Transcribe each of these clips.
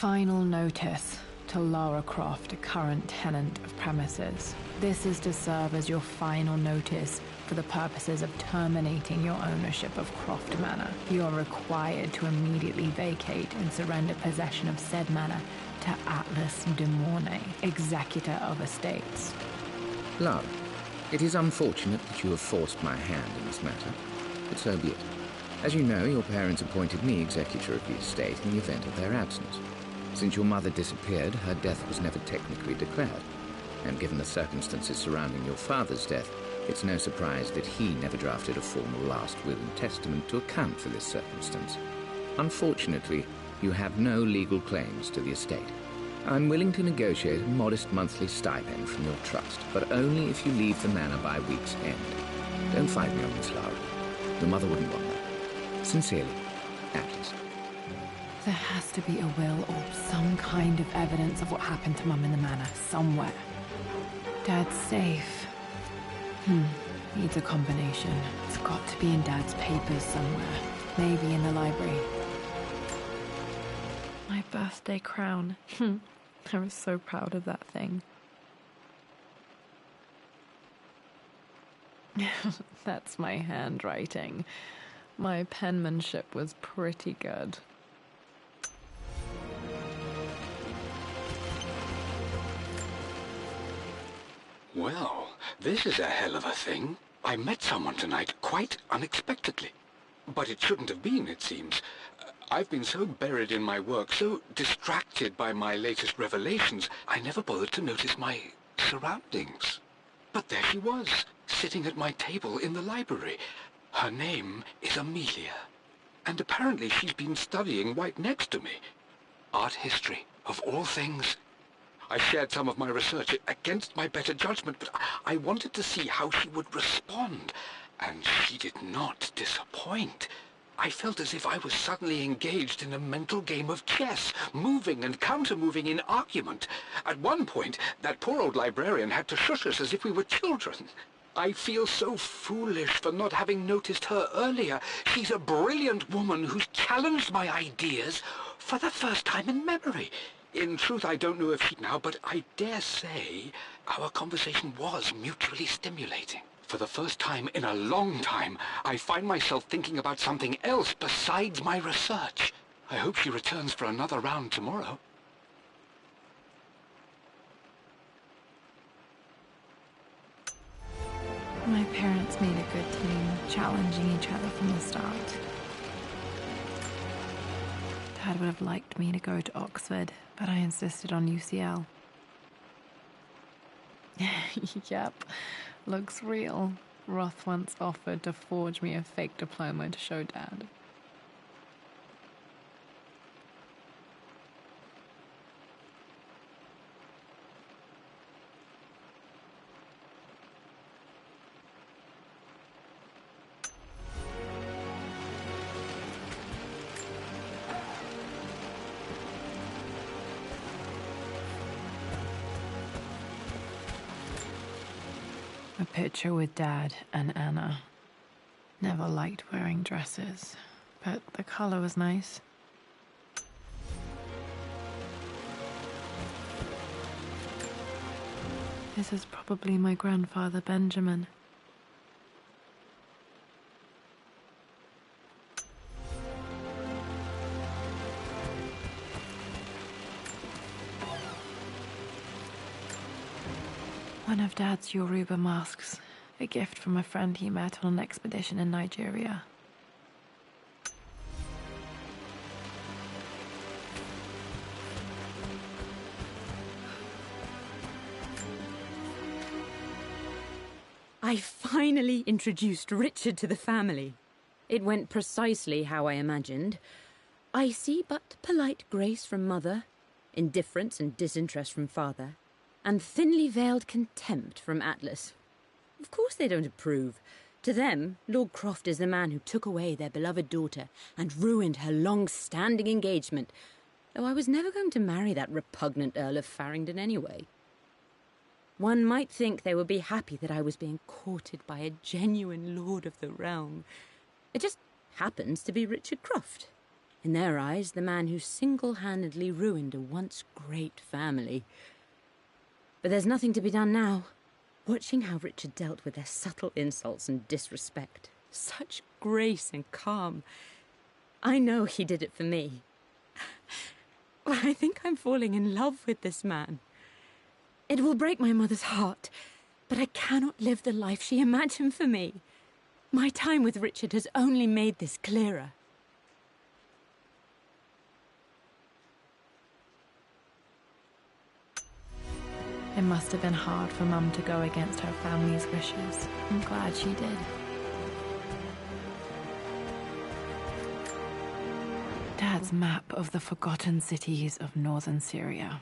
Final notice to Lara Croft, a current tenant of premises. This is to serve as your final notice for the purposes of terminating your ownership of Croft Manor. You are required to immediately vacate and surrender possession of said manor to Atlas de Mornay, executor of estates. Lara, it is unfortunate that you have forced my hand in this matter, but so be it. As you know, your parents appointed me executor of the estate in the event of their absence. Since your mother disappeared, her death was never technically declared, and given the circumstances surrounding your father's death, it's no surprise that he never drafted a formal last will and testament to account for this circumstance. Unfortunately, you have no legal claims to the estate. I'm willing to negotiate a modest monthly stipend from your trust, but only if you leave the manor by week's end. Don't fight me on this, Lara. Your mother wouldn't want that. Sincerely, Atlas. There has to be a will or some kind of evidence of what happened to Mum in the manor somewhere. Dad's safe. Needs a combination. It's got to be in Dad's papers somewhere. Maybe in the library. My birthday crown. I was so proud of that thing. That's my handwriting. My penmanship was pretty good. Well, this is a hell of a thing. I met someone tonight quite unexpectedly. But it shouldn't have been, it seems. I've been so buried in my work, so distracted by my latest revelations, I never bothered to notice my surroundings. But there she was, sitting at my table in the library. Her name is Amelia. And apparently she's been studying right next to me. Art history, of all things. I shared some of my research against my better judgment, but I wanted to see how she would respond. And she did not disappoint. I felt as if I was suddenly engaged in a mental game of chess, moving and counter-moving in argument. At one point, that poor old librarian had to shush us as if we were children. I feel so foolish for not having noticed her earlier. She's a brilliant woman who's challenged my ideas for the first time in memory. In truth, I don't know if she now, but I dare say our conversation was mutually stimulating. For the first time in a long time, I find myself thinking about something else besides my research. I hope she returns for another round tomorrow. My parents made a good team, challenging each other from the start. Dad would have liked me to go to Oxford, but I insisted on UCL. Yep, looks real. Roth once offered to forge me a fake diploma to show Dad. A picture with Dad and Anna. Never liked wearing dresses, but the color was nice. This is probably my grandfather, Benjamin. One of Dad's Yoruba masks, a gift from a friend he met on an expedition in Nigeria. I finally introduced Richard to the family. It went precisely how I imagined. I see but polite grace from mother, indifference and disinterest from father, and thinly veiled contempt from Atlas. Of course they don't approve. To them, Lord Croft is the man who took away their beloved daughter and ruined her long-standing engagement, though I was never going to marry that repugnant Earl of Farringdon anyway. One might think they would be happy that I was being courted by a genuine lord of the realm. It just happens to be Richard Croft. In their eyes, the man who single-handedly ruined a once great family. But there's nothing to be done now. Watching how Richard dealt with their subtle insults and disrespect. Such grace and calm. I know he did it for me. I think I'm falling in love with this man. It will break my mother's heart, but I cannot live the life she imagined for me. My time with Richard has only made this clearer. It must have been hard for Mum to go against her family's wishes. I'm glad she did. Dad's map of the forgotten cities of northern Syria.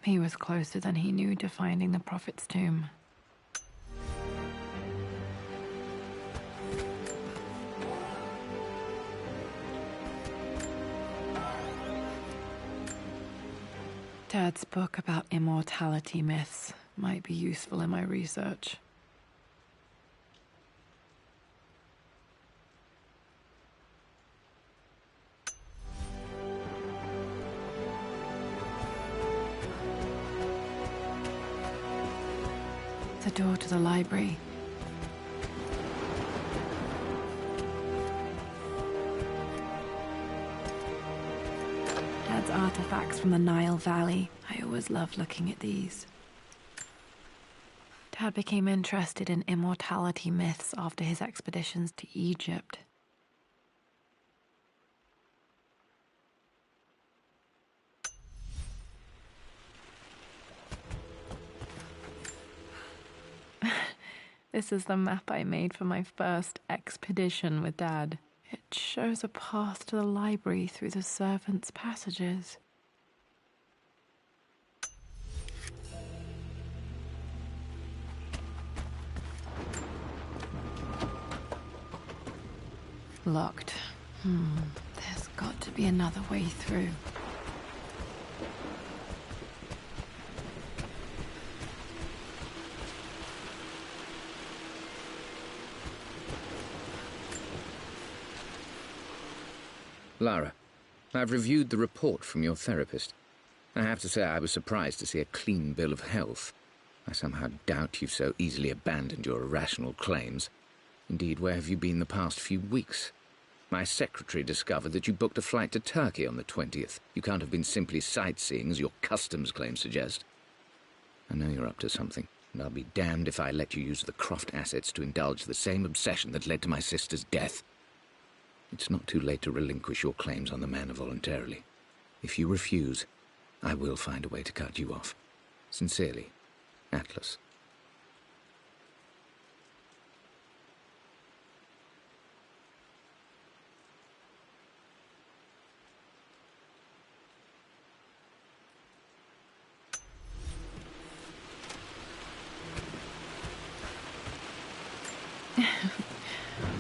He was closer than he knew to finding the Prophet's tomb. Dad's book about immortality myths might be useful in my research. The door to the library. Dad's artifacts from the Nile Valley. I always loved looking at these. Dad became interested in immortality myths after his expeditions to Egypt. This is the map I made for my first expedition with Dad. It shows a path to the library through the servants' passages. Locked. There's got to be another way through. Lara, I've reviewed the report from your therapist. I have to say I was surprised to see a clean bill of health. I somehow doubt you've so easily abandoned your irrational claims. Indeed, where have you been the past few weeks? My secretary discovered that you booked a flight to Turkey on the 20th. You can't have been simply sightseeing, as your customs claims suggest. I know you're up to something, and I'll be damned if I let you use the Croft assets to indulge the same obsession that led to my sister's death. It's not too late to relinquish your claims on the manor voluntarily. If you refuse, I will find a way to cut you off. Sincerely, Atlas.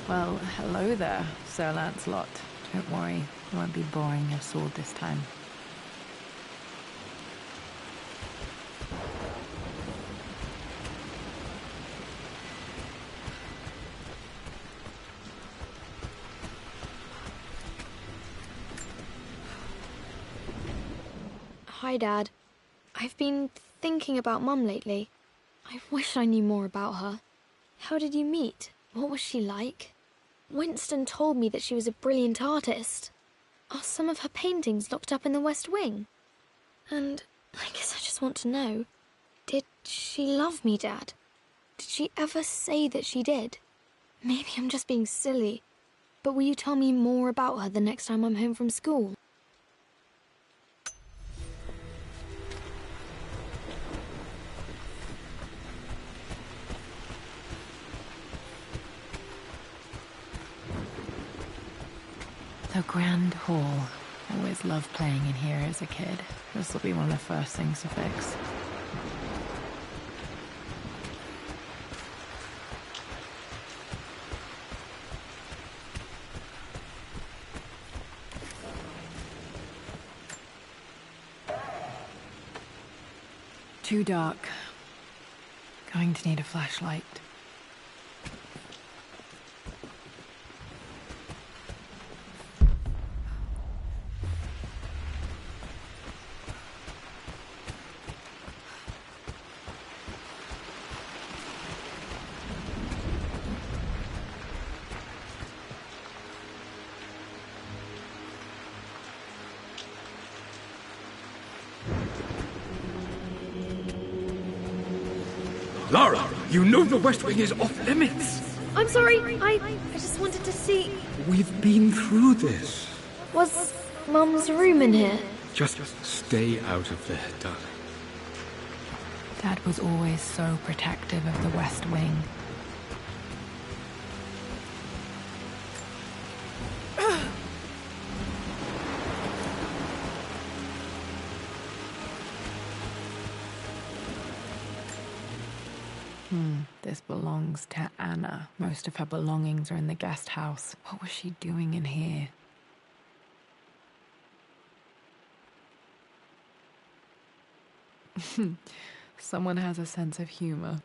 Well, hello there, Sir Lancelot. Don't worry, it won't be boring your sword this time. Hi, Dad. I've been thinking about Mum lately. I wish I knew more about her. How did you meet? What was she like? Winston told me that she was a brilliant artist. Are some of her paintings locked up in the West Wing? And I guess I just want to know, did she love me, Dad? Did she ever say that she did? Maybe I'm just being silly, but will you tell me more about her the next time I'm home from school? The Grand Hall. Always loved playing in here as a kid. This will be one of the first things to fix. Too dark. Going to need a flashlight. Lara, you know the West Wing is off limits. I'm sorry, I just wanted to see... We've been through this. Was Mum's room in here? Just stay out of there, darling. Dad was always so protective of the West Wing. This belongs to Anna. Most of her belongings are in the guest house. What was she doing in here? Someone has a sense of humor.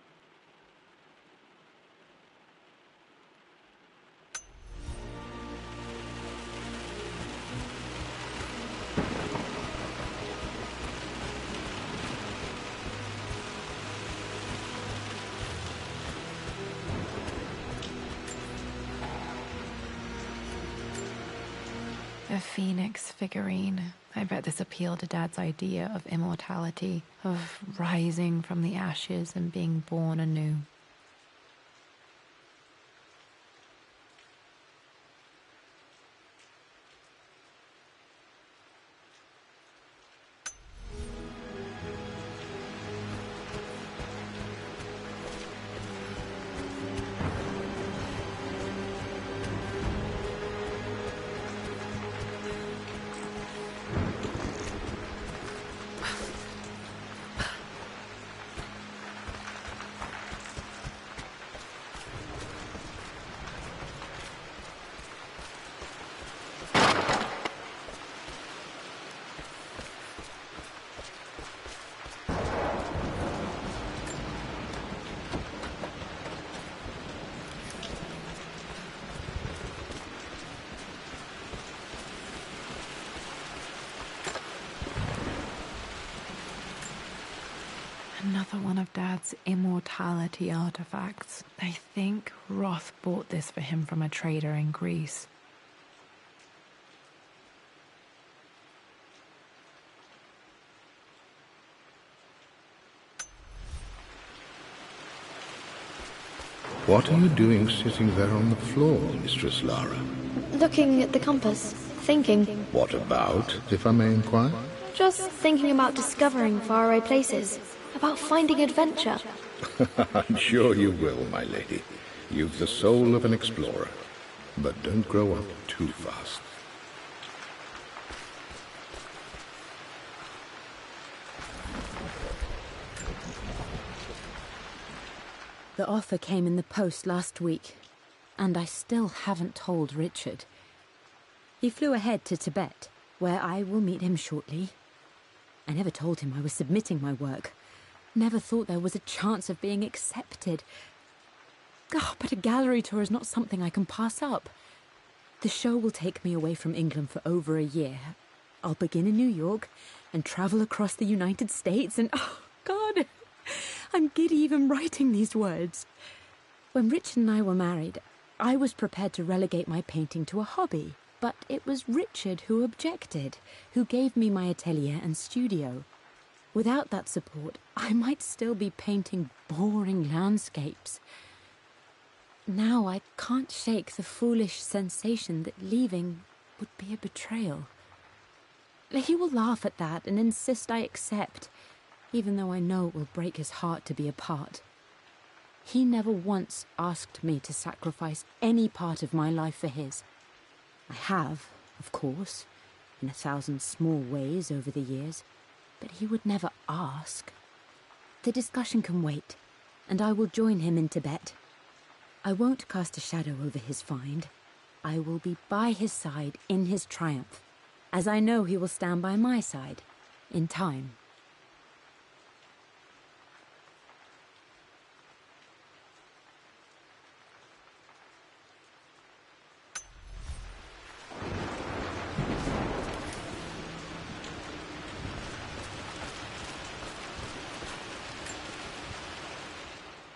A phoenix figurine. I bet this appealed to Dad's idea of immortality, of rising from the ashes and being born anew. Another one of Dad's immortality artifacts. I think Roth bought this for him from a trader in Greece. What are you doing sitting there on the floor, Mistress Lara? Looking at the compass, thinking. What about, if I may inquire? Just thinking about discovering faraway places, about finding adventure. I'm sure you will, my lady. You've the soul of an explorer. But don't grow up too fast. The offer came in the post last week, and I still haven't told Richard. He flew ahead to Tibet, where I will meet him shortly. I never told him I was submitting my work. Never thought there was a chance of being accepted. Oh, but a gallery tour is not something I can pass up. The show will take me away from England for over a year. I'll begin in New York and travel across the United States and... oh, God! I'm giddy even writing these words. When Richard and I were married, I was prepared to relegate my painting to a hobby. But it was Richard who objected, who gave me my atelier and studio. Without that support, I might still be painting boring landscapes. Now I can't shake the foolish sensation that leaving would be a betrayal. He will laugh at that and insist I accept, even though I know it will break his heart to be apart. He never once asked me to sacrifice any part of my life for his. I have, of course, in 1,000 small ways over the years, but he would never ask. The discussion can wait, and I will join him in Tibet. I won't cast a shadow over his find. I will be by his side in his triumph, as I know he will stand by my side, in time.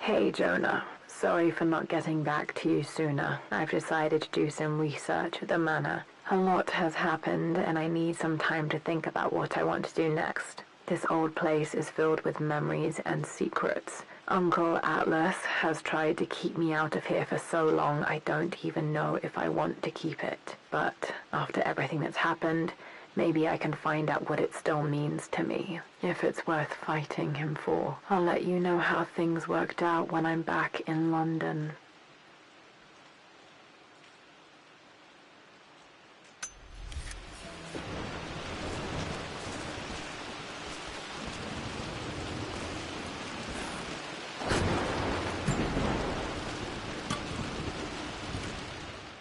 Hey, Jonah. Sorry for not getting back to you sooner. I've decided to do some research at the manor. A lot has happened, and I need some time to think about what I want to do next. This old place is filled with memories and secrets, Uncle Atlas has tried to keep me out of here for so long I don't even know if I want to keep it. But after everything that's happened, maybe I can find out what it still means to me. If it's worth fighting him for, I'll let you know how things worked out when I'm back in London.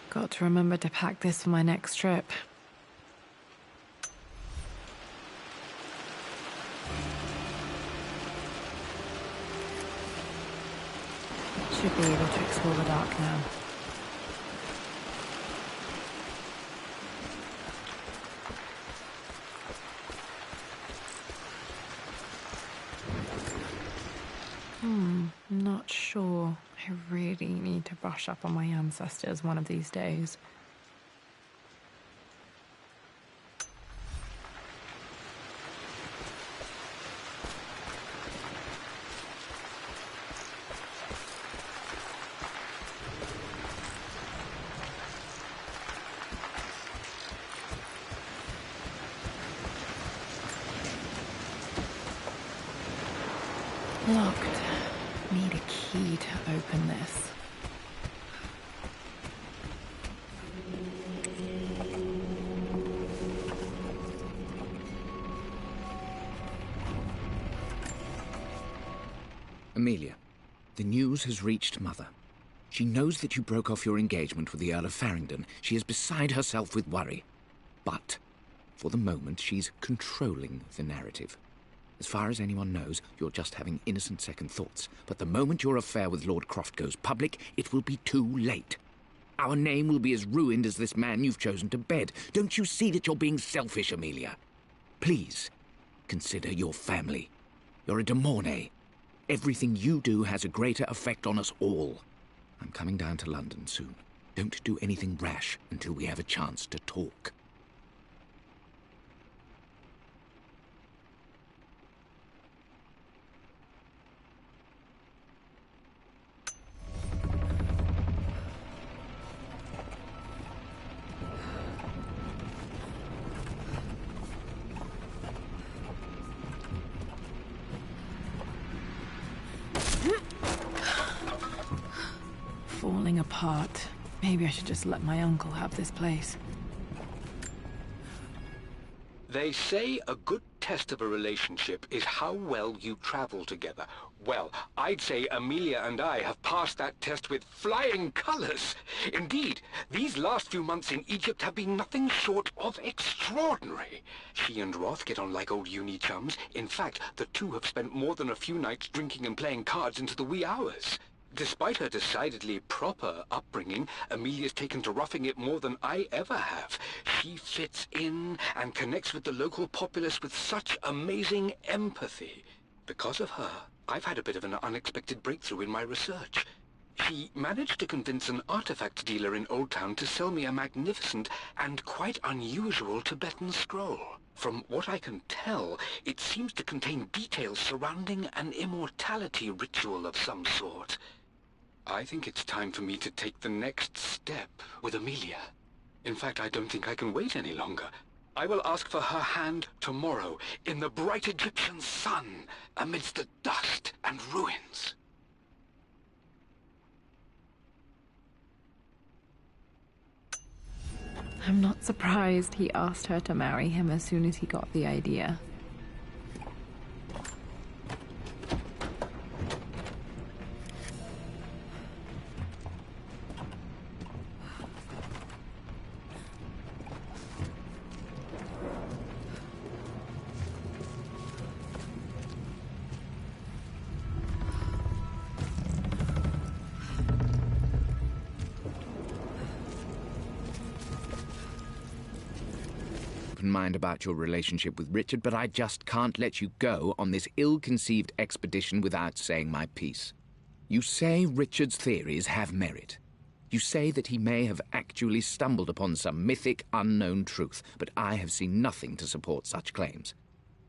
Got to remember to pack this for my next trip. Should be able to explore the dark now. Not sure. I really need to brush up on my ancestors one of these days. Locked. Need a key to open this. Amelia, the news has reached Mother. She knows that you broke off your engagement with the Earl of Farringdon. She is beside herself with worry. But, for the moment, she's controlling the narrative. As far as anyone knows, you're just having innocent second thoughts. But the moment your affair with Lord Croft goes public, it will be too late. Our name will be as ruined as this man you've chosen to bed. Don't you see that you're being selfish, Amelia? Please, consider your family. You're a de Mornay. Everything you do has a greater effect on us all. I'm coming down to London soon. Don't do anything rash until we have a chance to talk. Falling apart. Maybe I should just let my uncle have this place. They say a good test of a relationship is how well you travel together. Well, I'd say Amelia and I have passed that test with flying colors. Indeed, these last few months in Egypt have been nothing short of extraordinary. She and Roth get on like old uni chums. In fact, the two have spent more than a few nights drinking and playing cards into the wee hours. Despite her decidedly proper upbringing, Amelia's taken to roughing it more than I ever have. She fits in and connects with the local populace with such amazing empathy. Because of her, I've had a bit of an unexpected breakthrough in my research. She managed to convince an artifact dealer in Old Town to sell me a magnificent and quite unusual Tibetan scroll. From what I can tell, it seems to contain details surrounding an immortality ritual of some sort. I think it's time for me to take the next step with Amelia. In fact, I don't think I can wait any longer. I will ask for her hand tomorrow in the bright Egyptian sun amidst the dust and ruins. I'm not surprised he asked her to marry him as soon as he got the idea. Mind about your relationship with Richard, but I just can't let you go on this ill-conceived expedition without saying my piece. You say Richard's theories have merit. You say that he may have actually stumbled upon some mythic, unknown truth, but I have seen nothing to support such claims.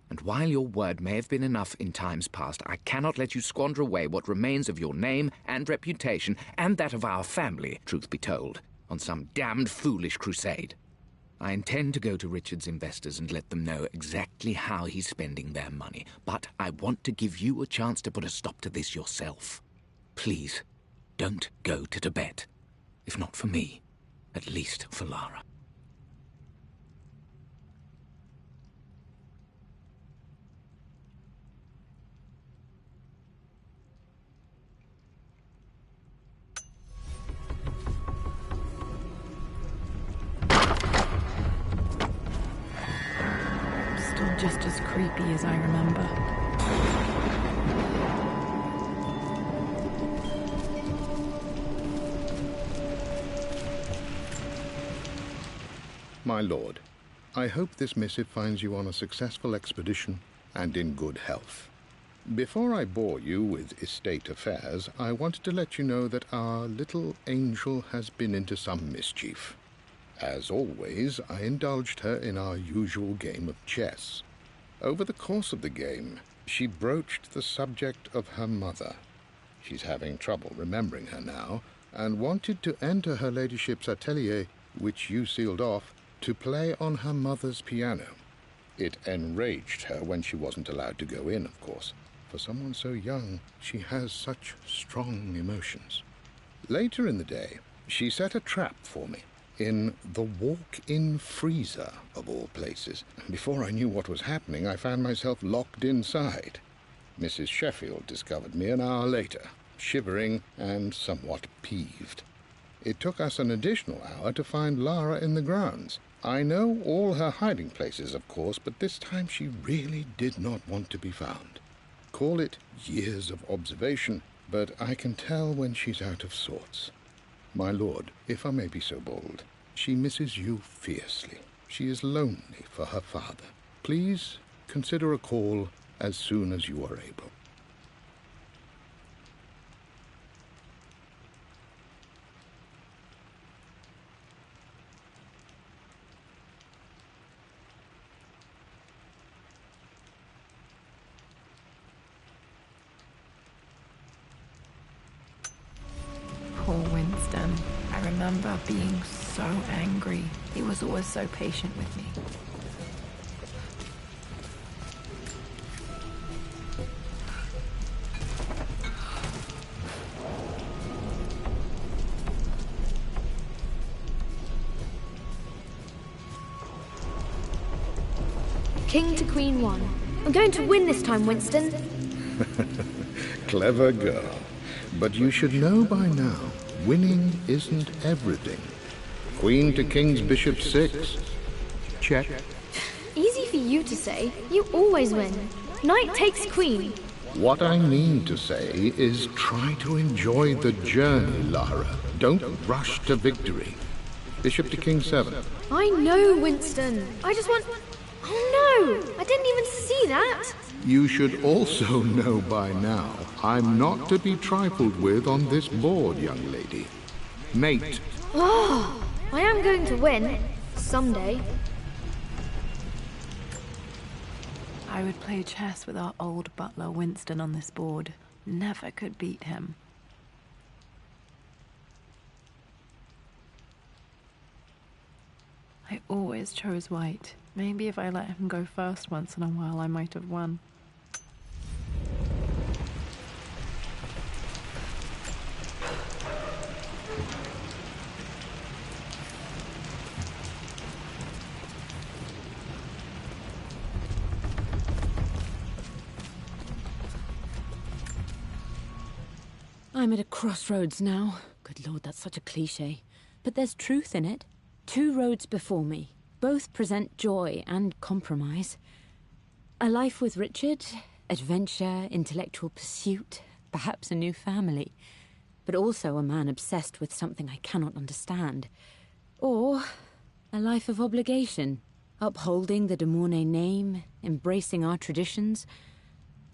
And while your word may have been enough in times past, I cannot let you squander away what remains of your name and reputation, and that of our family, truth be told, on some damned foolish crusade. I intend to go to Richard's investors and let them know exactly how he's spending their money, but I want to give you a chance to put a stop to this yourself. Please, don't go to Tibet. If not for me, at least for Lara. Still just as creepy as I remember. My lord, I hope this missive finds you on a successful expedition and in good health. Before I bore you with estate affairs, I wanted to let you know that our little angel has been into some mischief. As always, I indulged her in our usual game of chess. Over the course of the game, she broached the subject of her mother. She's having trouble remembering her now, and wanted to enter her ladyship's atelier, which you sealed off, to play on her mother's piano. It enraged her when she wasn't allowed to go in, of course. For someone so young, she has such strong emotions. Later in the day, she set a trap for me in the walk-in freezer, of all places. And before I knew what was happening, I found myself locked inside. Mrs. Sheffield discovered me an hour later, shivering and somewhat peeved. It took us an additional hour to find Lara in the grounds. I know all her hiding places, of course, but this time she really did not want to be found. Call it years of observation, but I can tell when she's out of sorts. My lord, if I may be so bold, she misses you fiercely. She is lonely for her father. Please consider a call as soon as you are able. Poor Winston. I remember being so angry. He was always so patient with me. King to Queen 1. I'm going to win this time, Winston. Clever girl. But you should know by now, winning isn't everything. Queen to King's Bishop 6. Check. Easy for you to say. You always win. Knight takes queen. What I mean to say is try to enjoy the journey, Lara. Don't rush to victory. Bishop to King 7. I know, Winston. I just want... Oh no! I didn't even see that! You should also know by now, I'm not to be trifled with on this board, young lady. Mate. Oh, I am going to win. Someday. I would play chess with our old butler Winston on this board. Never could beat him. I always chose white. Maybe if I let him go first once in a while, I might have won. I'm at a crossroads now. Good Lord, that's such a cliché. But there's truth in it. 2 roads before me. Both present joy and compromise. A life with Richard, adventure, intellectual pursuit, perhaps a new family. But also a man obsessed with something I cannot understand. Or a life of obligation, upholding the de Mornay name, embracing our traditions,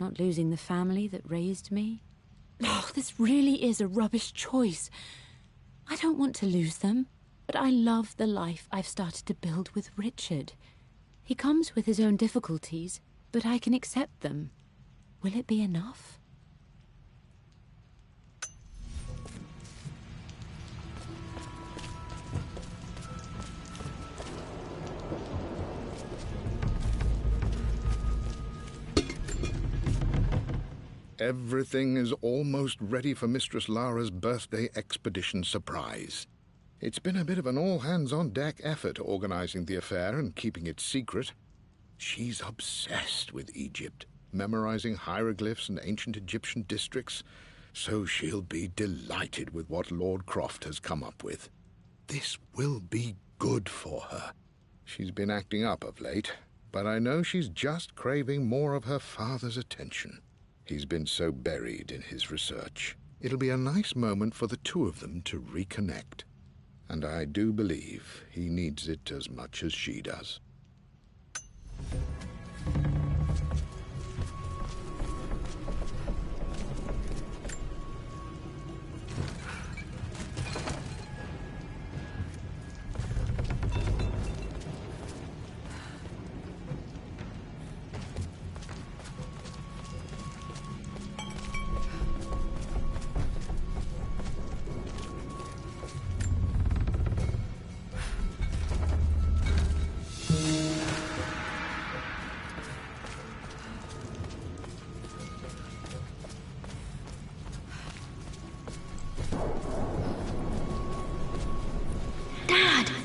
not losing the family that raised me. Oh, this really is a rubbish choice. I don't want to lose them. But I love the life I've started to build with Richard. He comes with his own difficulties, but I can accept them. Will it be enough? Everything is almost ready for Mistress Lara's birthday expedition surprise. It's been a bit of an all-hands-on-deck effort organizing the affair and keeping it secret. She's obsessed with Egypt, memorizing hieroglyphs and ancient Egyptian districts, so she'll be delighted with what Lord Croft has come up with. This will be good for her. She's been acting up of late, but I know she's just craving more of her father's attention. He's been so buried in his research. It'll be a nice moment for the two of them to reconnect. And I do believe he needs it as much as she does.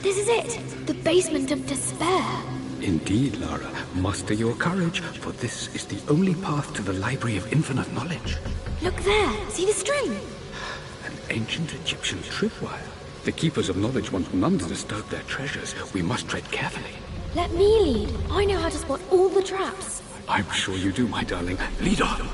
This is it! The basement of despair! Indeed, Lara. Muster your courage, for this is the only path to the Library of Infinite Knowledge. Look there! See the string? An ancient Egyptian tripwire. The Keepers of Knowledge want none to disturb their treasures. We must tread carefully. Let me lead. I know how to spot all the traps. I'm sure you do, my darling. Lead on!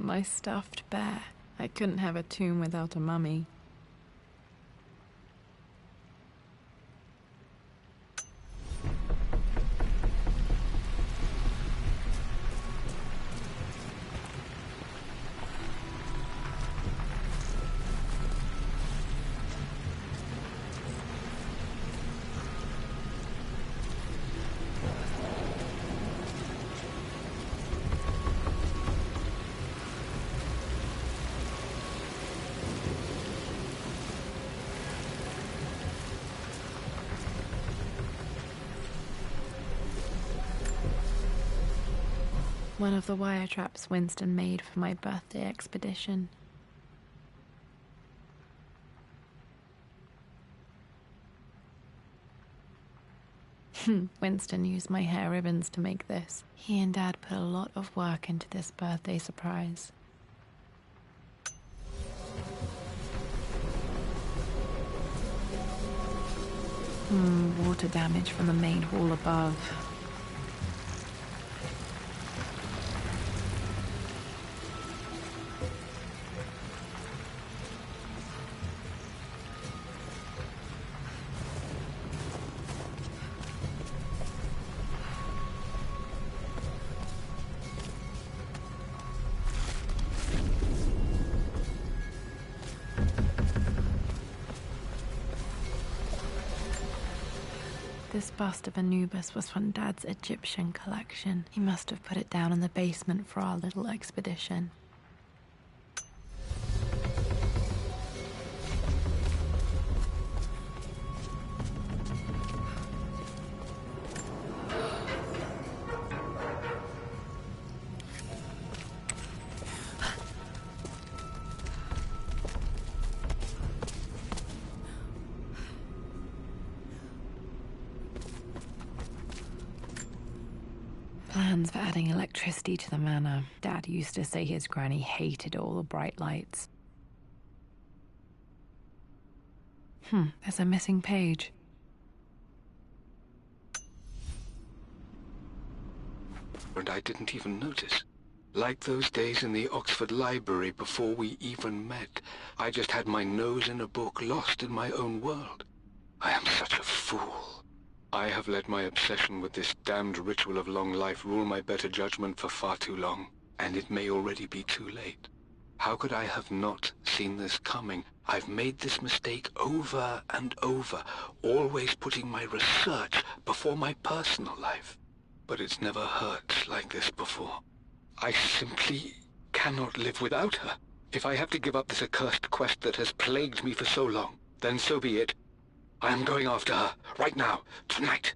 My stuffed bear. I couldn't have a tomb without a mummy. One of the wire traps Winston made for my birthday expedition. Winston used my hair ribbons to make this. He and Dad put a lot of work into this birthday surprise. Water damage from the main hall above. This bust of Anubis was from Dad's Egyptian collection. He must have put it down in the basement for our little expedition. Plans for adding electricity to the manor. Dad used to say his granny hated all the bright lights. There's a missing page. and I didn't even notice. Like those days in the Oxford Library before we even met. I just had my nose in a book, lost in my own world. I am such a fool. I have let my obsession with this damned ritual of long life rule my better judgment for far too long, and it may already be too late. How could I have not seen this coming? I've made this mistake over and over, always putting my research before my personal life. But it's never hurt like this before. I simply cannot live without her. If I have to give up this accursed quest that has plagued me for so long, then so be it. I am going after her, right now, tonight.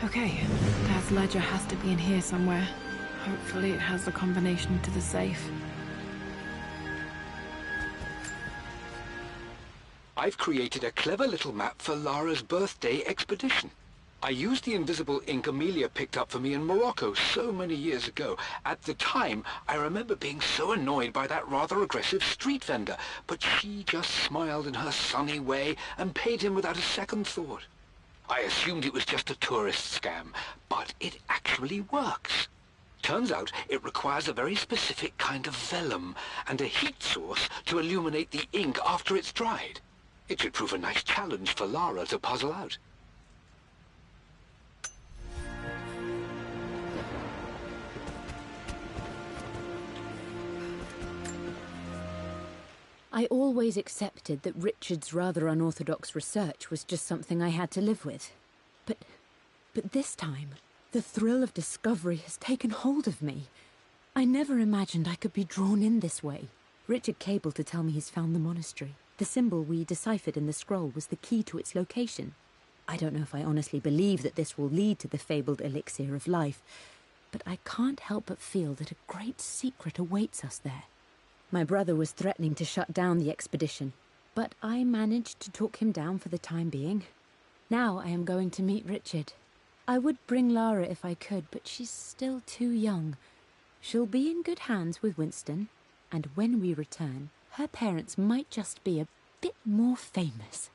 Okay, Dad's ledger has to be in here somewhere. Hopefully it has the combination to the safe. I've created a clever little map for Lara's birthday expedition. I used the invisible ink Amelia picked up for me in Morocco so many years ago. At the time, I remember being so annoyed by that rather aggressive street vendor, but she just smiled in her sunny way and paid him without a second thought. I assumed it was just a tourist scam, but it actually works. Turns out it requires a very specific kind of vellum and a heat source to illuminate the ink after it's dried. It should prove a nice challenge for Lara to puzzle out. I always accepted that Richard's rather unorthodox research was just something I had to live with. But this time, the thrill of discovery has taken hold of me. I never imagined I could be drawn in this way. Richard cabled to tell me he's found the monastery. The symbol we deciphered in the scroll was the key to its location. I don't know if I honestly believe that this will lead to the fabled elixir of life, but I can't help but feel that a great secret awaits us there. My brother was threatening to shut down the expedition, but I managed to talk him down for the time being. Now I am going to meet Richard. I would bring Lara if I could, but she's still too young. She'll be in good hands with Winston, and when we return, her parents might just be a bit more famous.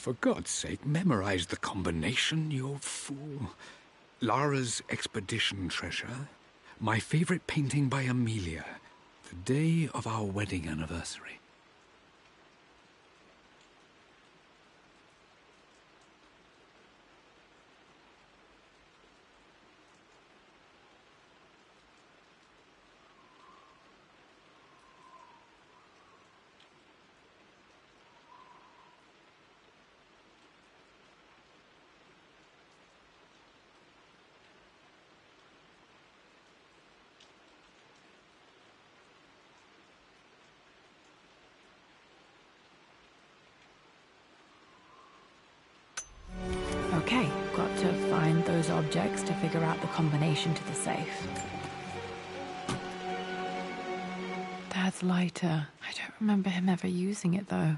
for God's sake, memorize the combination, you old fool. Lara's expedition treasure, my favorite painting by Amelia, the day of our wedding anniversary. Okay, got to find those objects to figure out the combination to the safe. Dad's lighter. I don't remember him ever using it, though.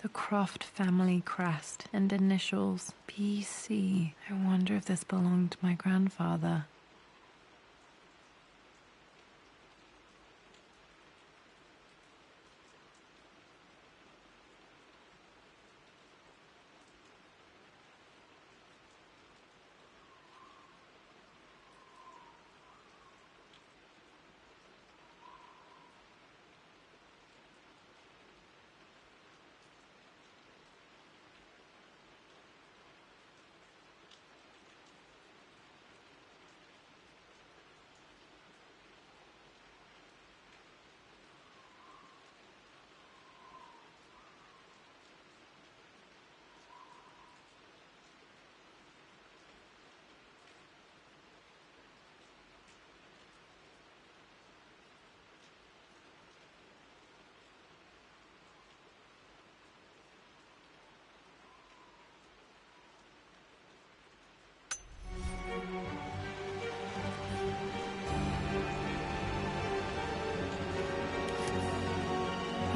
The Croft family crest and initials PC. I wonder if this belonged to my grandfather.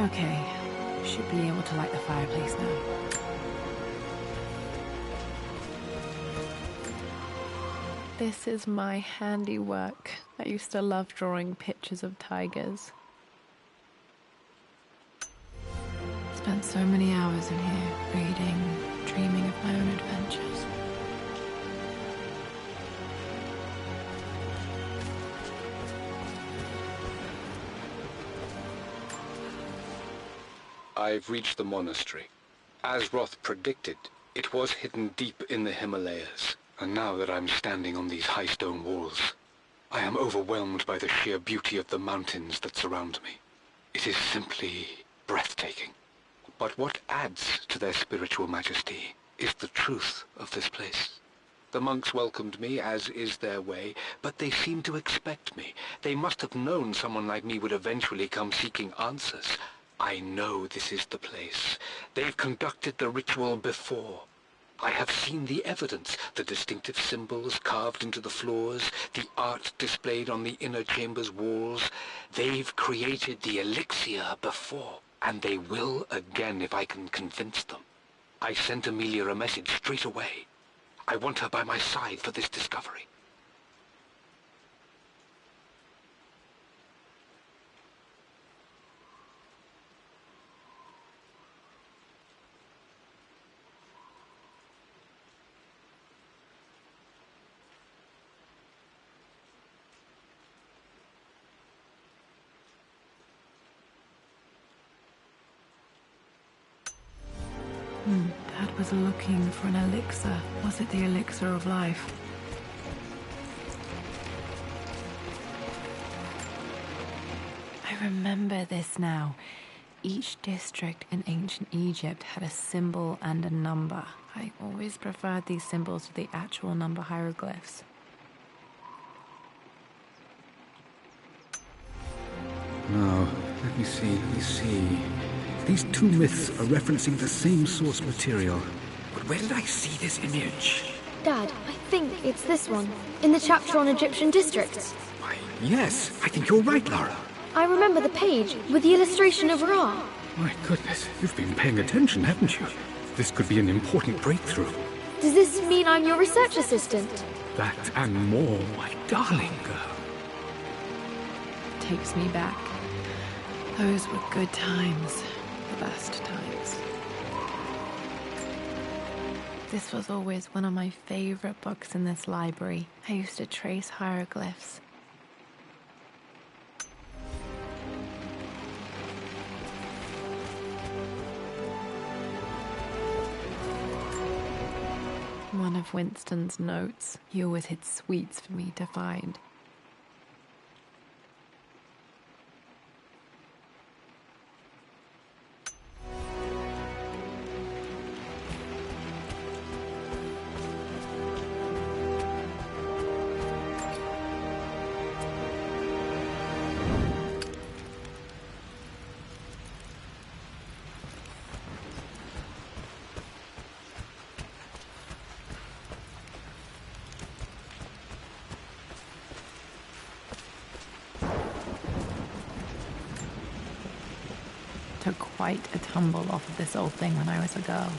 Okay, should be able to light the fireplace now. This is my handiwork. I used to love drawing pictures of tigers. Spent so many hours in here, reading, dreaming of my own adventures. I've reached the monastery. As Roth predicted, it was hidden deep in the Himalayas, and now that I'm standing on these high stone walls, I am overwhelmed by the sheer beauty of the mountains that surround me. It is simply breathtaking. But what adds to their spiritual majesty is the truth of this place. The monks welcomed me, as is their way, but they seemed to expect me. They must have known someone like me would eventually come seeking answers. I know this is the place. They've conducted the ritual before. I have seen the evidence, the distinctive symbols carved into the floors, the art displayed on the inner chamber's walls. They've created the elixir before, and they will again if I can convince them. I sent Amelia a message straight away. I want her by my side for this discovery. Dad was looking for an elixir. Was it the elixir of life? I remember this now. Each district in ancient Egypt had a symbol and a number. I always preferred these symbols to the actual number hieroglyphs. Now, let me see. These two myths are referencing the same source material. But where did I see this image? Dad, I think it's this one, in the chapter on Egyptian districts. Why, yes, I think you're right, Lara. I remember the page with the illustration of Ra. My goodness, you've been paying attention, haven't you? This could be an important breakthrough. Does this mean I'm your research assistant? That and more, my darling girl. Takes me back. Those were good times. The best times. This was always one of my favorite books in this library. I used to trace hieroglyphs. One of Winston's notes. He always hid sweets for me to find. Took quite a tumble off of this old thing when I was a girl.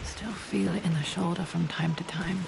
Still feel it in the shoulder from time to time.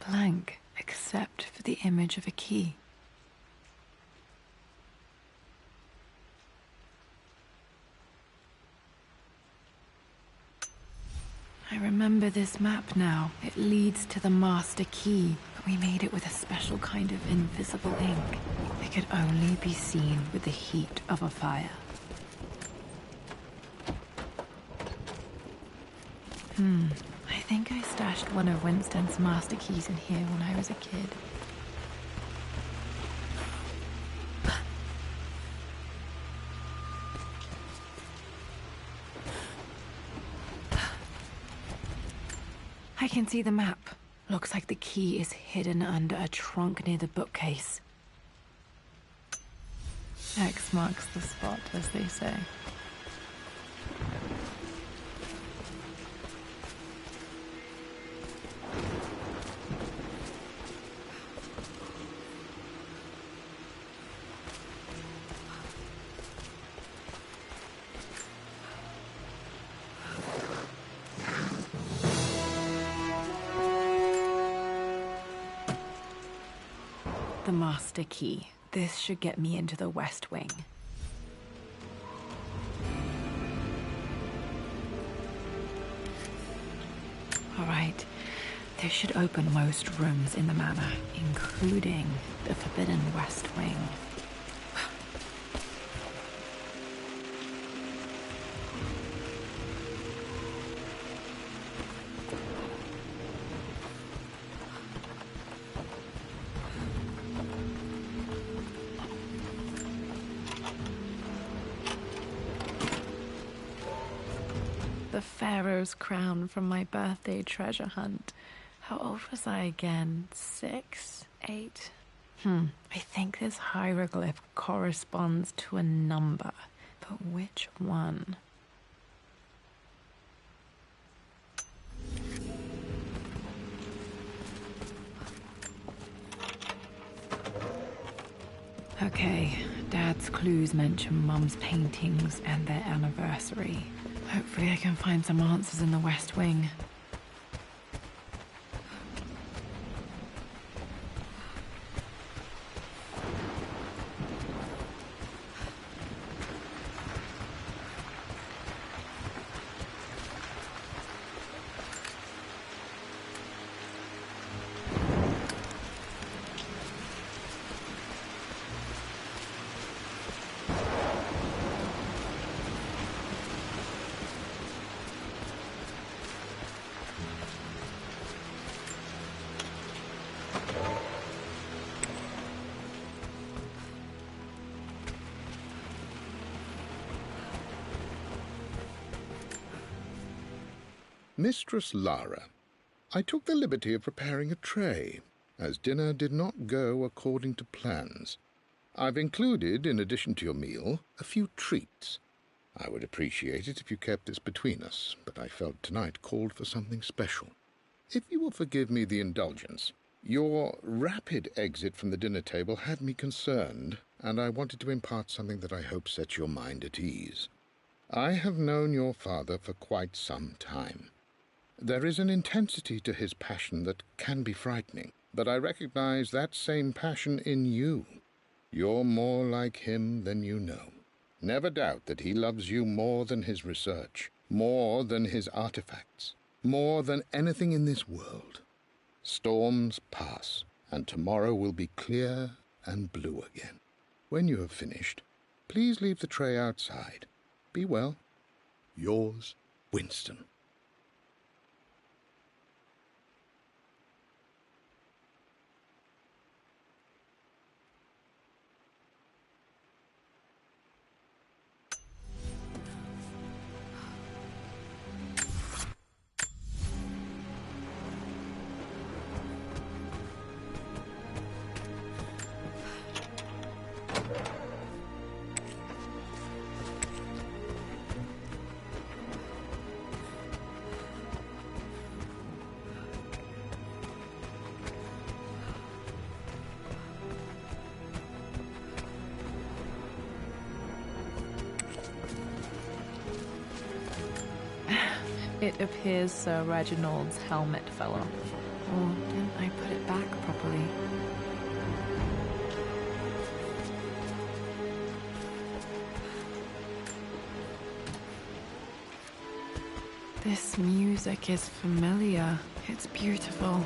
Blank, except for the image of a key. I remember this map now. It leads to the master key, but we made it with a special kind of invisible ink. It could only be seen with the heat of a fire. I think I stashed one of Winston's master keys in here when I was a kid. I can see the map. Looks like the key is hidden under a trunk near the bookcase. X marks the spot, as they say. The master key. This should get me into the West Wing. All right. This should open most rooms in the manor, including the Forbidden West Wing. The Pharaoh's crown from my birthday treasure hunt. How old was I again? 6? 8? I think this hieroglyph corresponds to a number, but which one? Okay, Dad's clues mention Mum's paintings and their anniversary. Hopefully I can find some answers in the West Wing. Mistress Lara, I took the liberty of preparing a tray, as dinner did not go according to plans. I've included, in addition to your meal, a few treats. I would appreciate it if you kept this between us, but I felt tonight called for something special. If you will forgive me the indulgence, your rapid exit from the dinner table had me concerned, and I wanted to impart something that I hope sets your mind at ease. I have known your father for quite some time. There is an intensity to his passion that can be frightening, but I recognize that same passion in you. You're more like him than you know. Never doubt that he loves you more than his research, more than his artifacts, more than anything in this world. Storms pass, and tomorrow will be clear and blue again. When you have finished, please leave the tray outside. Be well. Yours, Winston. It appears Sir Reginald's helmet fell off. Or didn't I put it back properly? This music is familiar. It's beautiful.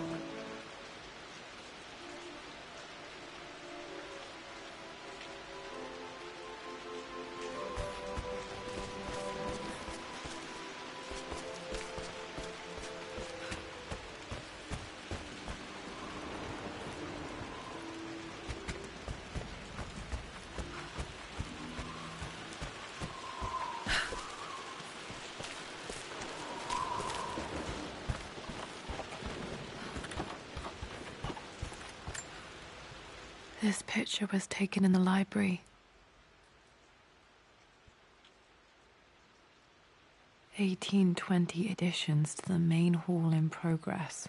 This picture was taken in the library. 1820 additions to the main hall in progress.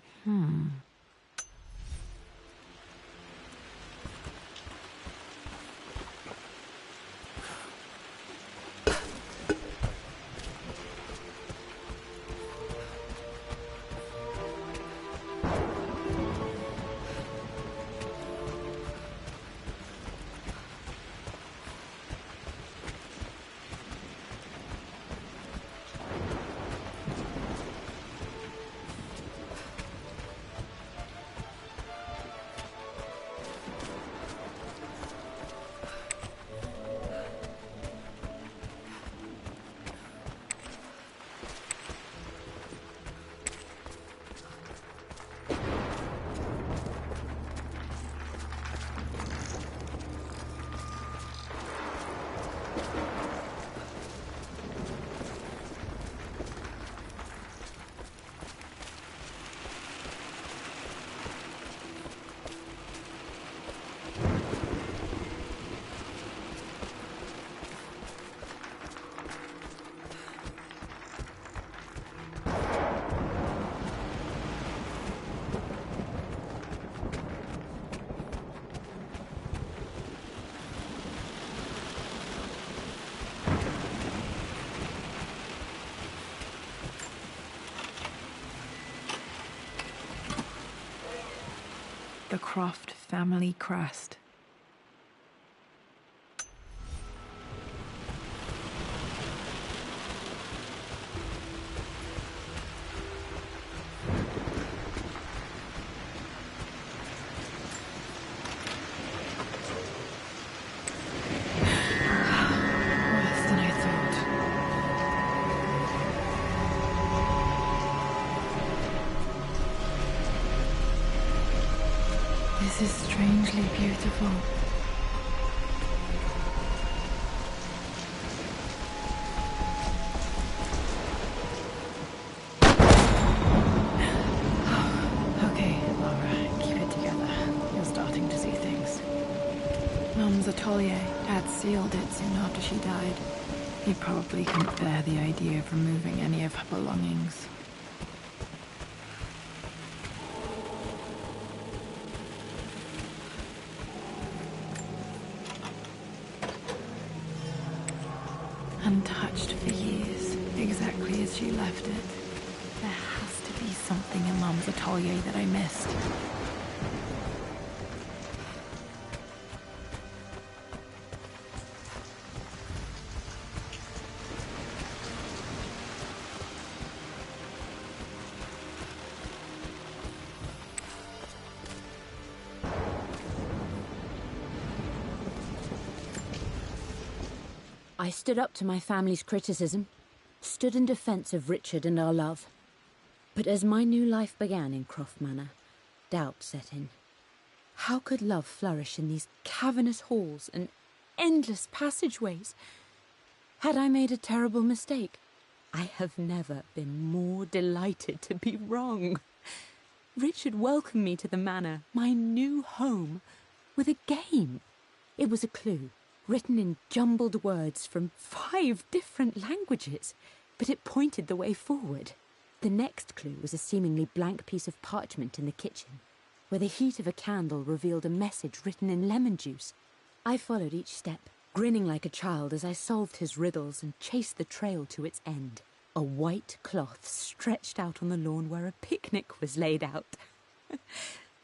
The Croft family crest. Worse than I thought. This is strangely beautiful. revealed it soon after she died. He probably couldn't bear the idea of removing any of her belongings. Untouched for years, exactly as she left it. There has to be something in Mum's atelier that I missed. I stood up to my family's criticism, stood in defense of Richard and our love. But as my new life began in Croft Manor, doubt set in. How could love flourish in these cavernous halls and endless passageways? Had I made a terrible mistake? I have never been more delighted to be wrong. Richard welcomed me to the manor, my new home, with a game. It was a clue, written in jumbled words from 5 different languages, but it pointed the way forward. The next clue was a seemingly blank piece of parchment in the kitchen, where the heat of a candle revealed a message written in lemon juice. I followed each step, grinning like a child as I solved his riddles and chased the trail to its end. A white cloth stretched out on the lawn where a picnic was laid out.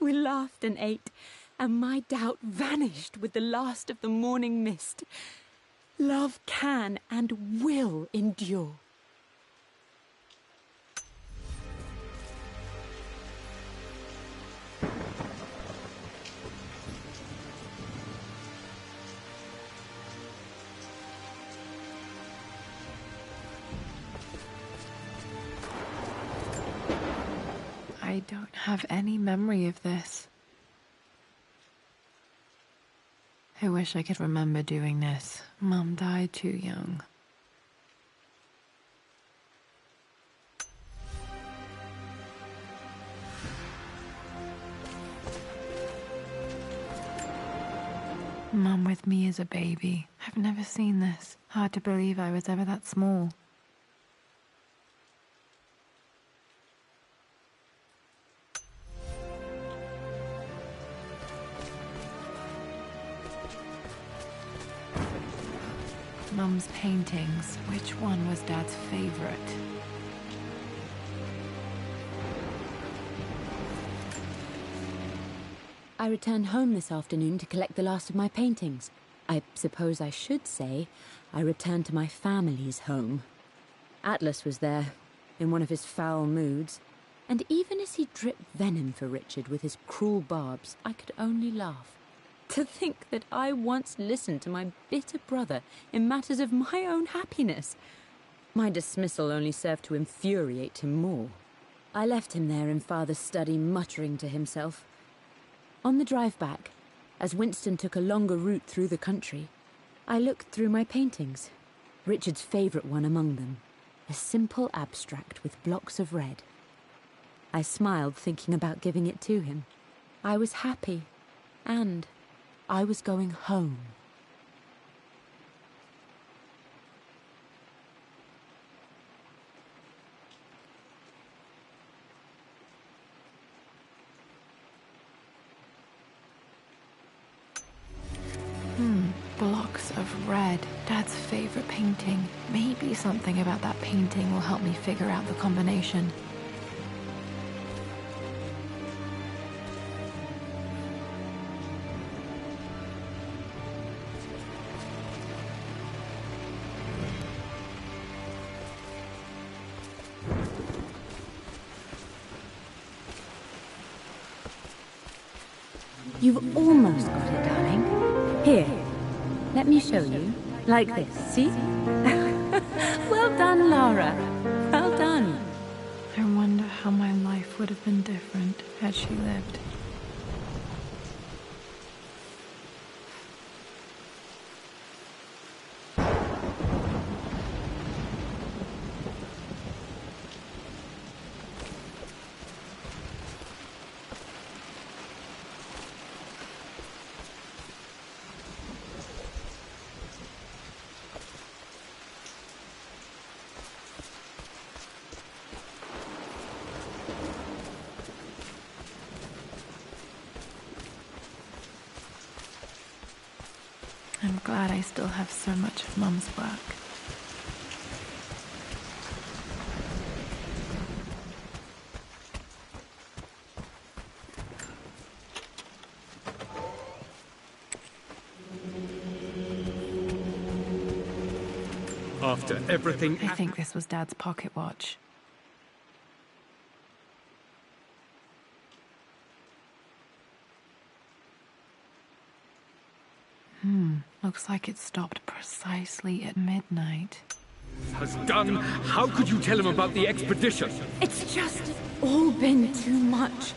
We laughed and ate, and my doubt vanished with the last of the morning mist. Love can and will endure. I don't have any memory of this. I wish I could remember doing this. Mum died too young. Mum with me as a baby. I've never seen this. Hard to believe I was ever that small. Mum's paintings. Which one was Dad's favorite? I returned home this afternoon to collect the last of my paintings. I suppose I should say I returned to my family's home. Atlas was there, in one of his foul moods, and even as he dripped venom for Richard with his cruel barbs, I could only laugh. To think that I once listened to my bitter brother in matters of my own happiness. My dismissal only served to infuriate him more. I left him there in Father's study, muttering to himself. On the drive back, as Winston took a longer route through the country, I looked through my paintings, Richard's favourite one among them, a simple abstract with blocks of red. I smiled, thinking about giving it to him. I was happy, and I was going home. Blocks of red. Dad's favorite painting. Maybe something about that painting will help me figure out the combination. You've almost got it, darling. Here, let me show you. Like this, see? Well done, Lara. Well done. I wonder how my life would have been different had she lived. I'm glad I still have so much of Mum's work. After everything... I think this was Dad's pocket watch. Looks like it stopped precisely at midnight. has done. How could you tell him about the expedition? It's just all been too much.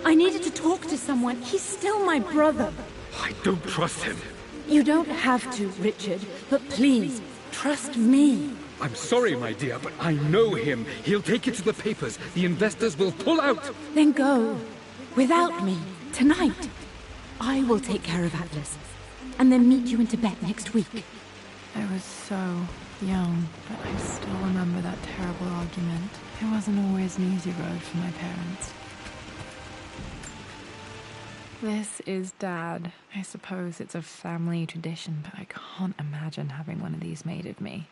I needed to talk to someone. He's still my brother. I don't trust him. You don't have to, Richard, but please, trust me. I'm sorry, my dear, but I know him. He'll take it to the papers. The investors will pull out. Then go. Without me. Tonight. I will take care of Atlas. And then meet you in Tibet next week. I was so young, but I still remember that terrible argument. It wasn't always an easy road for my parents. This is Dad. I suppose it's a family tradition, but I can't imagine having one of these made of me.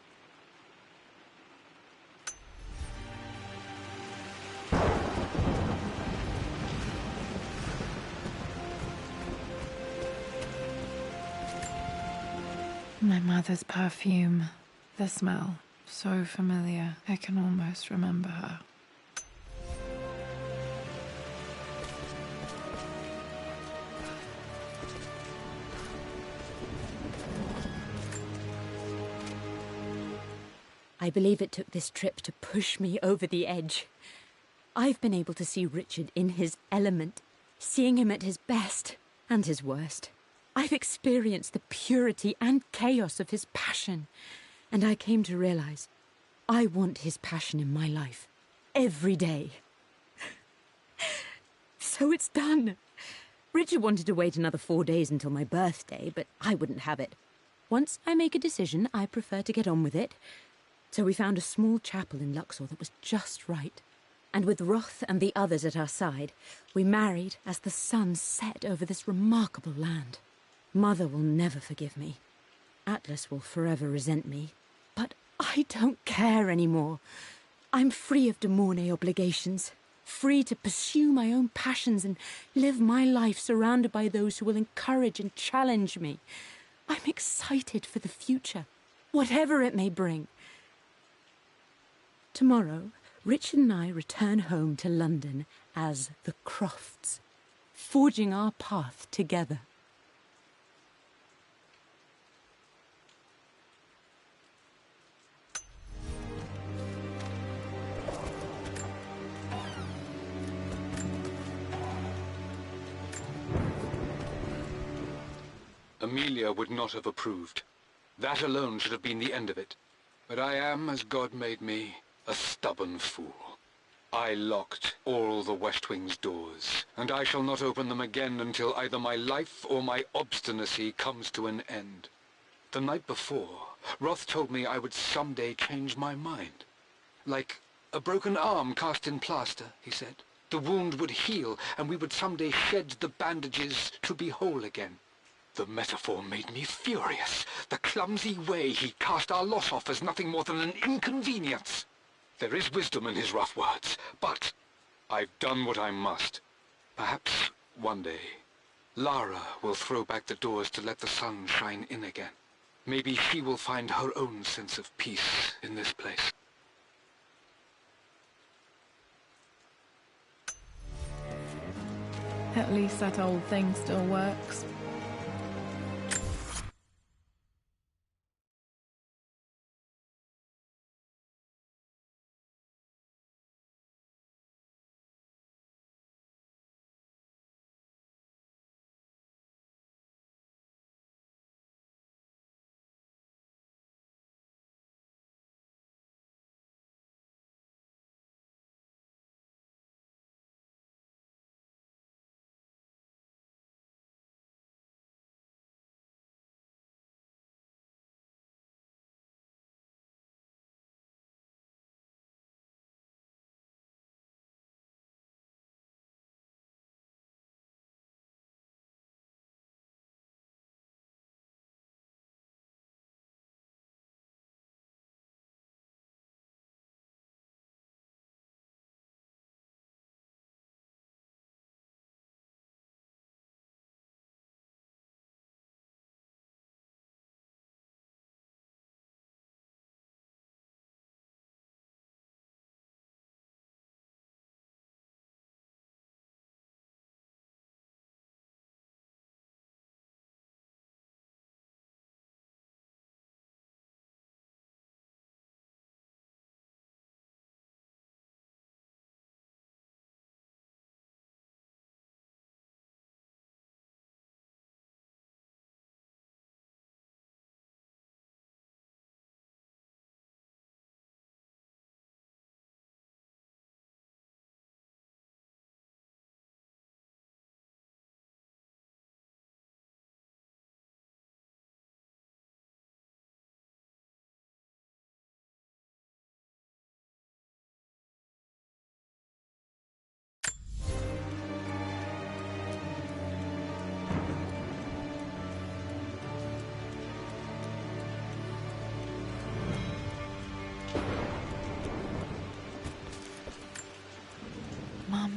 My mother's perfume. The smell. So familiar. I can almost remember her. I believe it took this trip to push me over the edge. I've been able to see Richard in his element, seeing him at his best and his worst. I've experienced the purity and chaos of his passion, and I came to realize I want his passion in my life every day. So it's done. Richard wanted to wait another 4 days until my birthday, but I wouldn't have it. Once I make a decision, I prefer to get on with it. So we found a small chapel in Luxor that was just right. And with Roth and the others at our side, we married as the sun set over this remarkable land. Mother will never forgive me. Atlas will forever resent me. But I don't care anymore. I'm free of De Mornay obligations, free to pursue my own passions and live my life surrounded by those who will encourage and challenge me. I'm excited for the future, whatever it may bring. Tomorrow, Richard and I return home to London as the Crofts, forging our path together. Amelia would not have approved. That alone should have been the end of it. But I am, as God made me, a stubborn fool. I locked all the West Wing's doors, and I shall not open them again until either my life or my obstinacy comes to an end. The night before, Roth told me I would someday change my mind. Like a broken arm cast in plaster, he said. The wound would heal, and we would someday shed the bandages to be whole again. The metaphor made me furious. The clumsy way he cast our loss off as nothing more than an inconvenience. There is wisdom in his rough words, but I've done what I must. Perhaps one day, Lara will throw back the doors to let the sun shine in again. Maybe she will find her own sense of peace in this place. At least that old thing still works.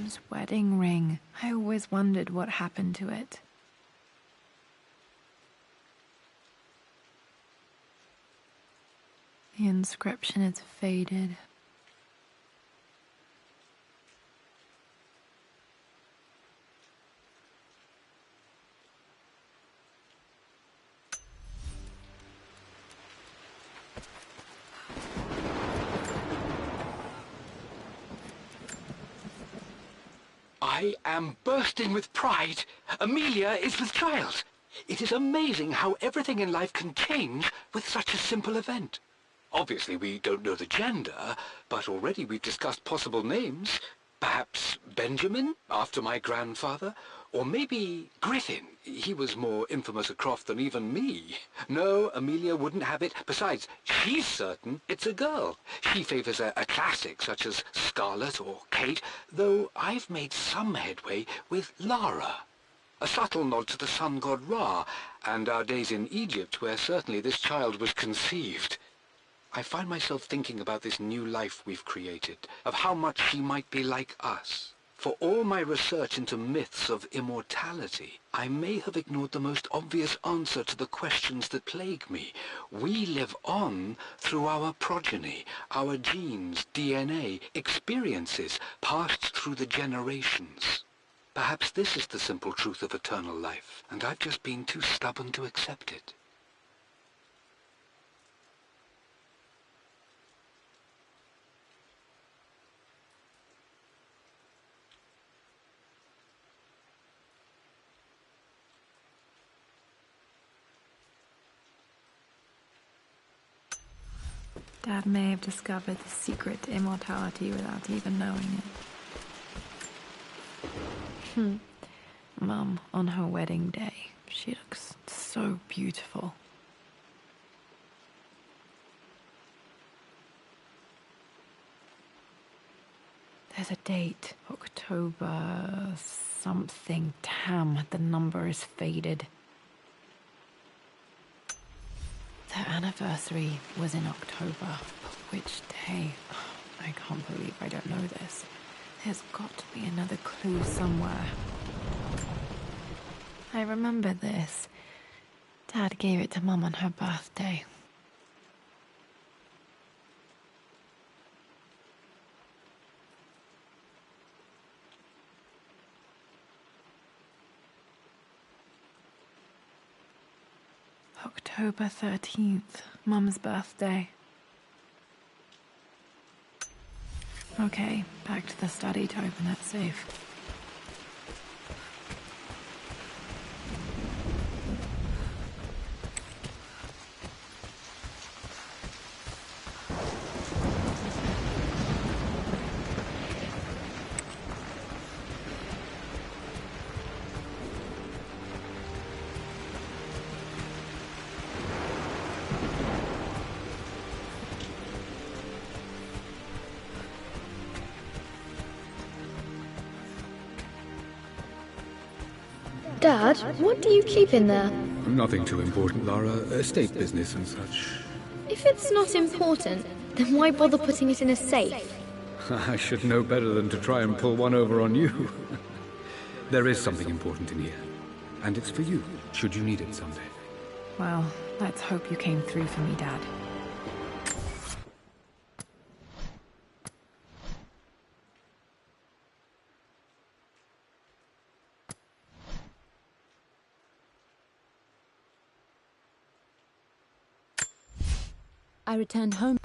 Mum's wedding ring. I always wondered what happened to it. The inscription is faded. I am bursting with pride. Amelia is with child. It is amazing how everything in life can change with such a simple event. Obviously, we don't know the gender, but already we've discussed possible names. Perhaps Benjamin, after my grandfather, or maybe Griffin. He was more infamous at Croft than even me. No, Amelia wouldn't have it. Besides, she's certain it's a girl. She favours a classic such as Scarlet or Kate, though I've made some headway with Lara. A subtle nod to the sun god Ra, and our days in Egypt, where certainly this child was conceived. I find myself thinking about this new life we've created, of how much she might be like us. For all my research into myths of immortality, I may have ignored the most obvious answer to the questions that plague me. We live on through our progeny, our genes, DNA, experiences passed through the generations. Perhaps this is the simple truth of eternal life, and I've just been too stubborn to accept it. Dad may have discovered the secret to immortality without even knowing it. Mum, on her wedding day, she looks so beautiful. There's a date, October something. Damn, the number is faded. Their anniversary was in October, but which day? I can't believe I don't know this. There's got to be another clue somewhere. I remember this. Dad gave it to Mum on her birthday. October 13th, Mum's birthday. Okay, back to the study to open that safe. Dad, what do you keep in there? Nothing too important, Lara. Estate business and such. If it's not important, then why bother putting it in a safe? I should know better than to try and pull one over on you. There is something important in here. And it's for you, should you need it someday. Well, let's hope you came through for me, Dad. I returned home.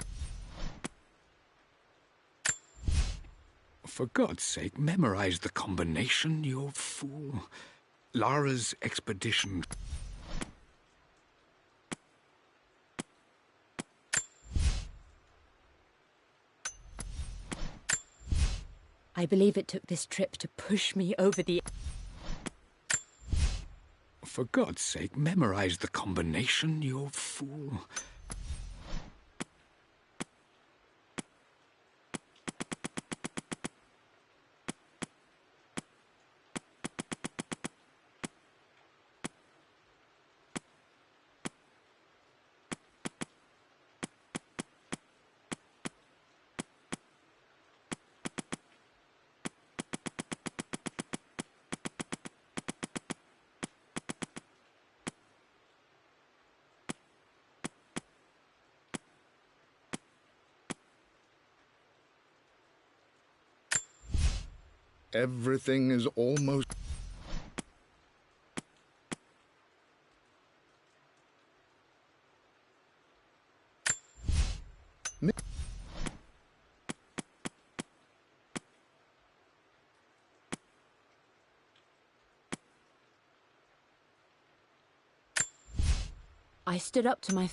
For God's sake, memorize the combination, you fool. Lara's expedition. I believe it took this trip to push me over the... For God's sake, memorize the combination, you fool. Everything is almost... I stood up to my...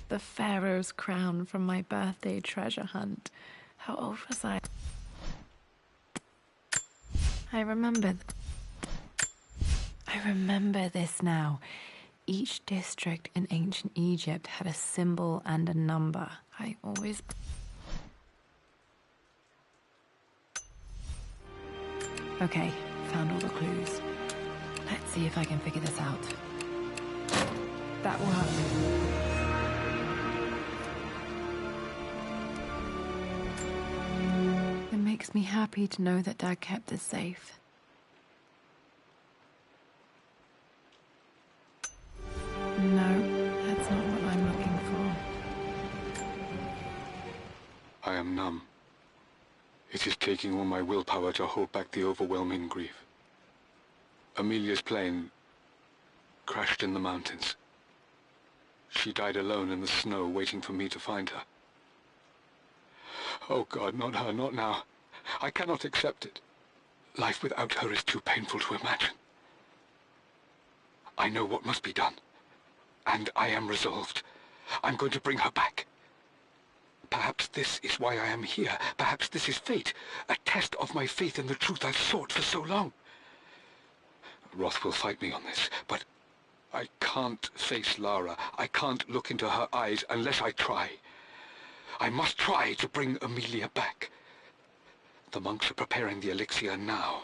The Pharaoh's crown from my birthday treasure hunt. How old was I? I remember this now. Each district in ancient Egypt had a symbol and a number. I always... Okay, found all the clues. Let's see if I can figure this out. That worked. It makes me happy to know that Dad kept this safe. No, that's not what I'm looking for. I am numb. It is taking all my willpower to hold back the overwhelming grief. Amelia's plane crashed in the mountains. She died alone in the snow, waiting for me to find her. Oh God, not her, not now. I cannot accept it. Life without her is too painful to imagine. I know what must be done, and I am resolved. I'm going to bring her back. Perhaps this is why I am here. Perhaps this is fate, a test of my faith in the truth I've sought for so long. Roth will fight me on this, but I can't face Lara. I can't look into her eyes unless I try. I must try to bring Amelia back. The monks are preparing the elixir now,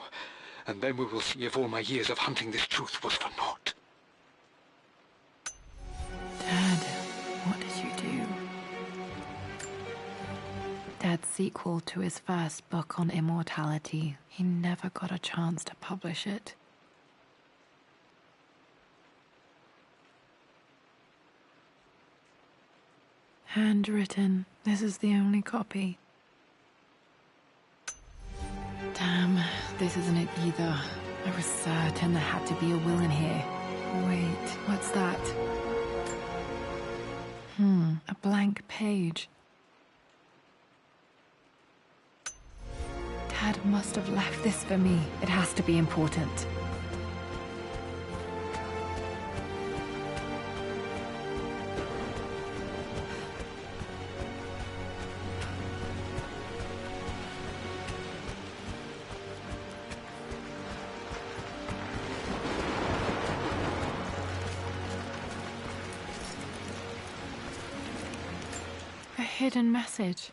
and then we will see if all my years of hunting this truth was for naught. Dad, what did you do? Dad's sequel to his first book on immortality. He never got a chance to publish it. Handwritten. This is the only copy. Damn, this isn't it either. I was certain there had to be a will in here. Wait, what's that? A blank page. Dad must have left this for me. It has to be important. A hidden message.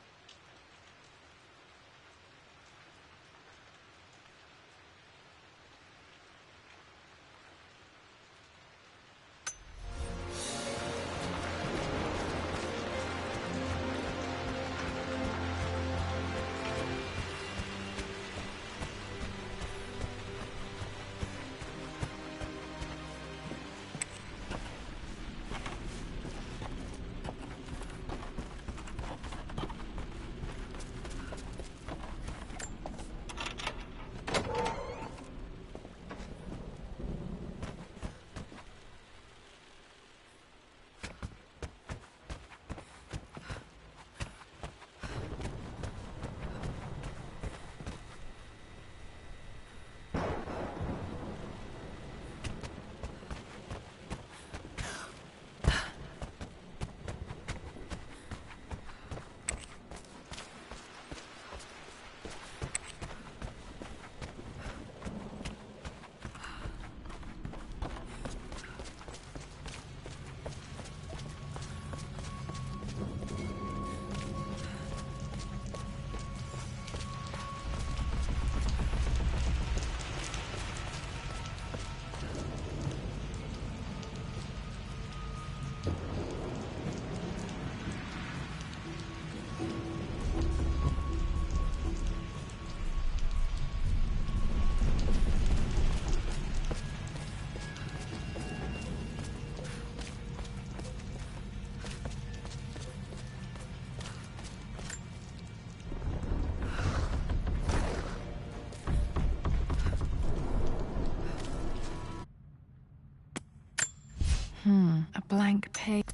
A blank page.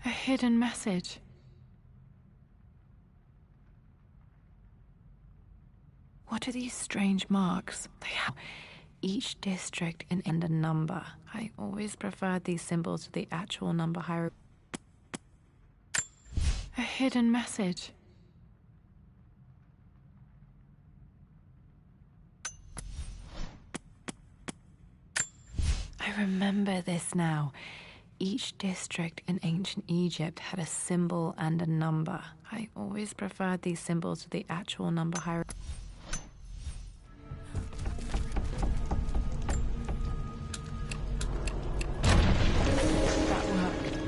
A hidden message. What are these strange marks? They have each district and a number. I always preferred these symbols to the actual number hierarchy. A hidden message. I remember this now. Each district in ancient Egypt had a symbol and a number. I always preferred these symbols to the actual number hierarchy. That worked.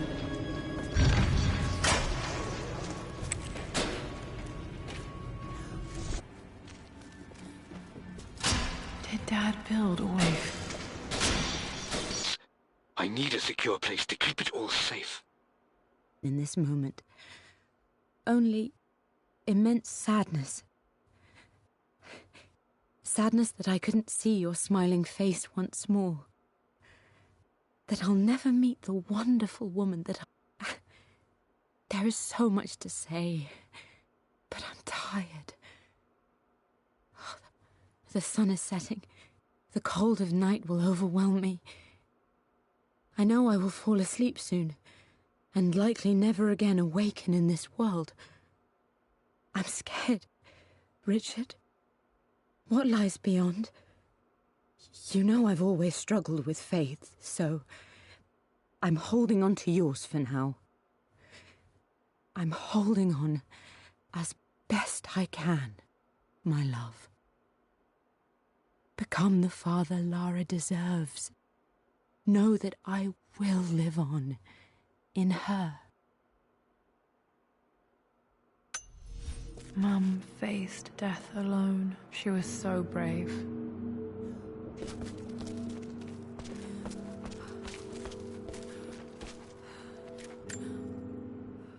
Did Dad build always? I need a secure place to keep it all safe. In this moment, only immense sadness. Sadness that I couldn't see your smiling face once more. That I'll never meet the wonderful woman that I... There is so much to say, but I'm tired. Oh, the sun is setting. The cold of night will overwhelm me. I know I will fall asleep soon, and likely never again awaken in this world. I'm scared. Richard, what lies beyond? You know I've always struggled with faith, so I'm holding on to yours for now. I'm holding on as best I can, my love. Become the father Lara deserves. Know that I will live on in her. Mum faced death alone. She was so brave.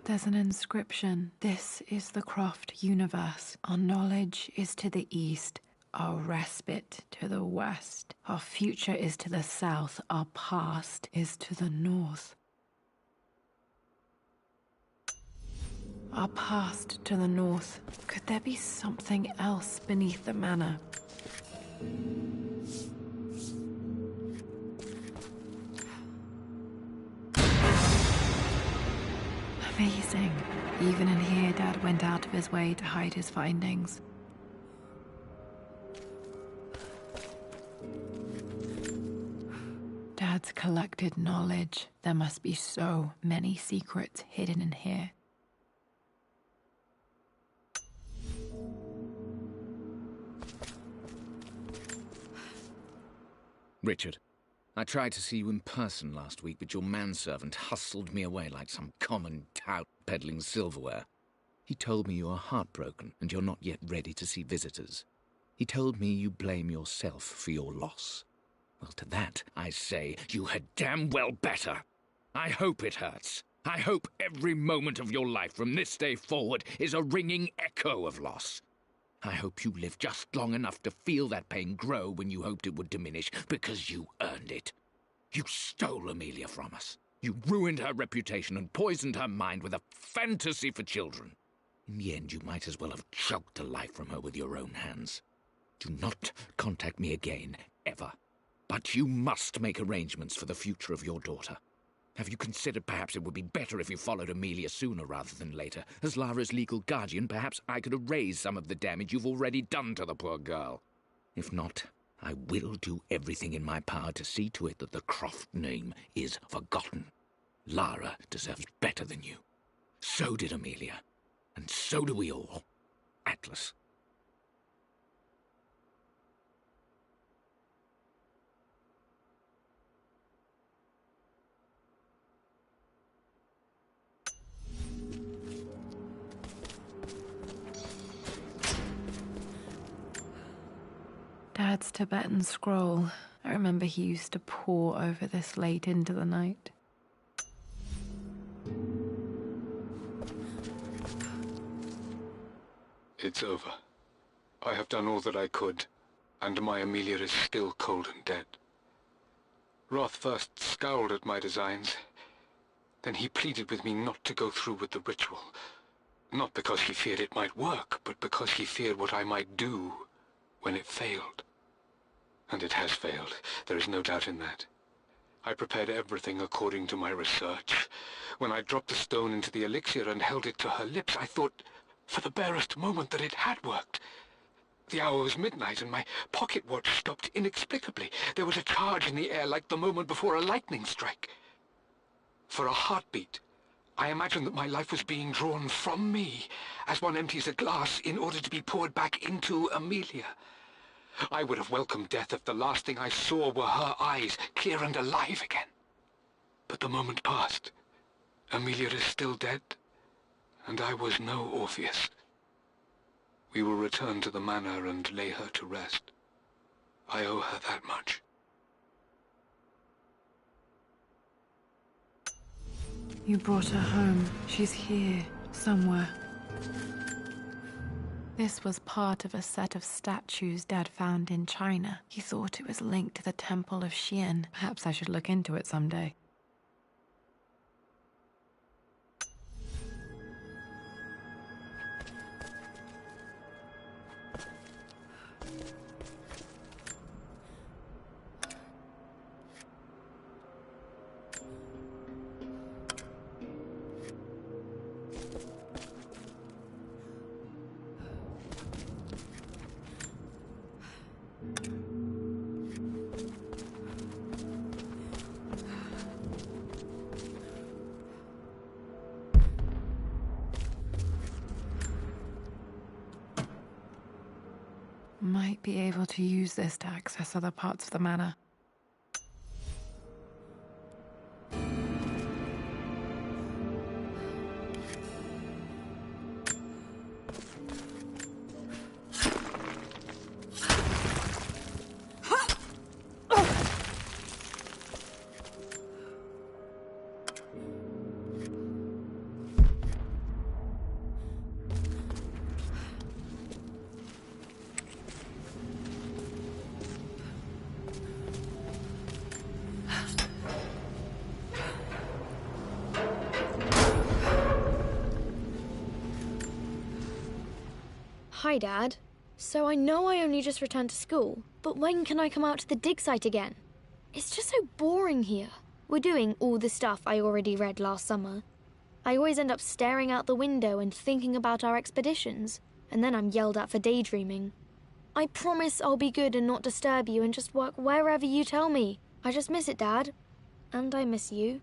There's an inscription. This is the Croft universe. Our knowledge is to the east. Our respite to the west. Our future is to the south. Our past is to the north. Our past to the north. Could there be something else beneath the manor? Amazing. Even in here, Dad went out of his way to hide his findings. Dad's collected knowledge. There must be so many secrets hidden in here. Richard, I tried to see you in person last week, but your manservant hustled me away like some common tout peddling silverware. He told me you are heartbroken and you're not yet ready to see visitors. He told me you blame yourself for your loss. Well, to that, I say, you had damn well better. I hope it hurts. I hope every moment of your life from this day forward is a ringing echo of loss. I hope you live just long enough to feel that pain grow when you hoped it would diminish, because you earned it. You stole Amelia from us. You ruined her reputation and poisoned her mind with a fantasy for children. In the end, you might as well have choked the life from her with your own hands. Do not contact me again, ever. But you must make arrangements for the future of your daughter. Have you considered perhaps it would be better if you followed Amelia sooner rather than later? As Lara's legal guardian, perhaps I could erase some of the damage you've already done to the poor girl. If not, I will do everything in my power to see to it that the Croft name is forgotten. Lara deserves better than you. So did Amelia. And so do we all. Atlas. Dad's Tibetan scroll. I remember he used to pore over this late into the night. It's over. I have done all that I could, and my Amelia is still cold and dead. Roth first scowled at my designs. Then he pleaded with me not to go through with the ritual. Not because he feared it might work, but because he feared what I might do when it failed. And it has failed. There is no doubt in that. I prepared everything according to my research. When I dropped the stone into the elixir and held it to her lips, I thought for the barest moment that it had worked. The hour was midnight and my pocket watch stopped inexplicably. There was a charge in the air like the moment before a lightning strike. For a heartbeat, I imagined that my life was being drawn from me, as one empties a glass in order to be poured back into Amelia. I would have welcomed death if the last thing I saw were her eyes, clear and alive again. But the moment passed. Amelia is still dead, and I was no Orpheus. We will return to the manor and lay her to rest. I owe her that much. You brought her home. She's here, somewhere. This was part of a set of statues Dad found in China. He thought it was linked to the Temple of Xian. Perhaps I should look into it someday. Might be able to use this to access other parts of the manor. Hi, Dad. So I know I only just returned to school, but when can I come out to the dig site again? It's just so boring here. We're doing all the stuff I already read last summer. I always end up staring out the window and thinking about our expeditions, and then I'm yelled at for daydreaming. I promise I'll be good and not disturb you and just work wherever you tell me. I just miss it, Dad. And I miss you.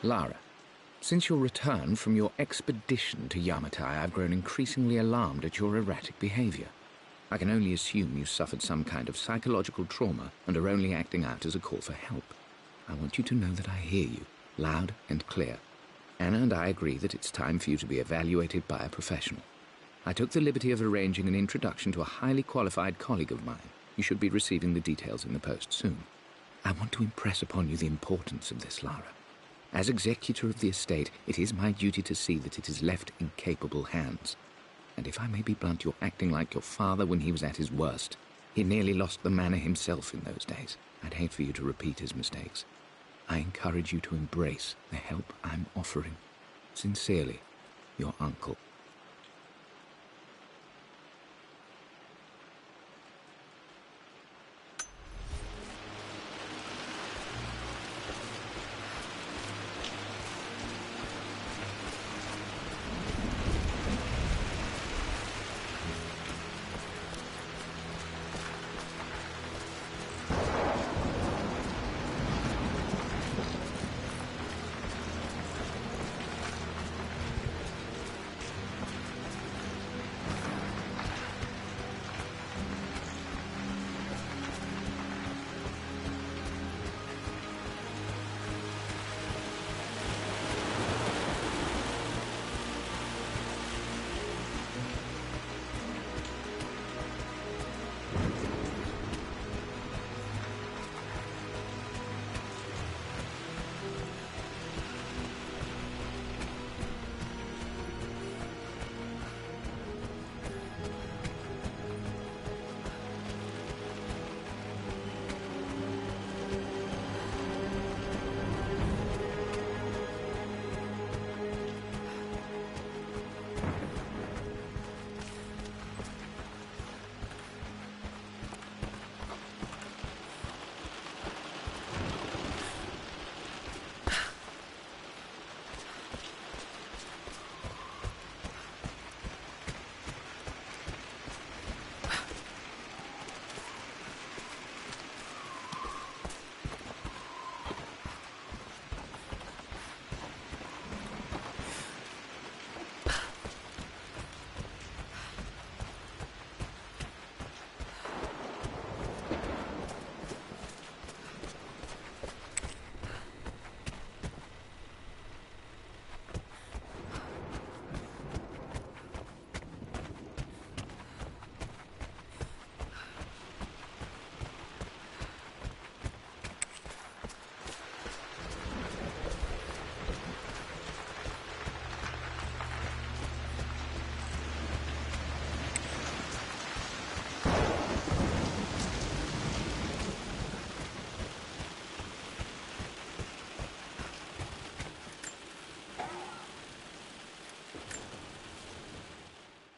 Lara, since your return from your expedition to Yamatai, I've grown increasingly alarmed at your erratic behavior. I can only assume you suffered some kind of psychological trauma and are only acting out as a call for help. I want you to know that I hear you, loud and clear. Anna and I agree that it's time for you to be evaluated by a professional. I took the liberty of arranging an introduction to a highly qualified colleague of mine. You should be receiving the details in the post soon. I want to impress upon you the importance of this, Lara. As executor of the estate, it is my duty to see that it is left in capable hands. And if I may be blunt, you're acting like your father when he was at his worst. He nearly lost the manor himself in those days. I'd hate for you to repeat his mistakes. I encourage you to embrace the help I'm offering. Sincerely, your uncle.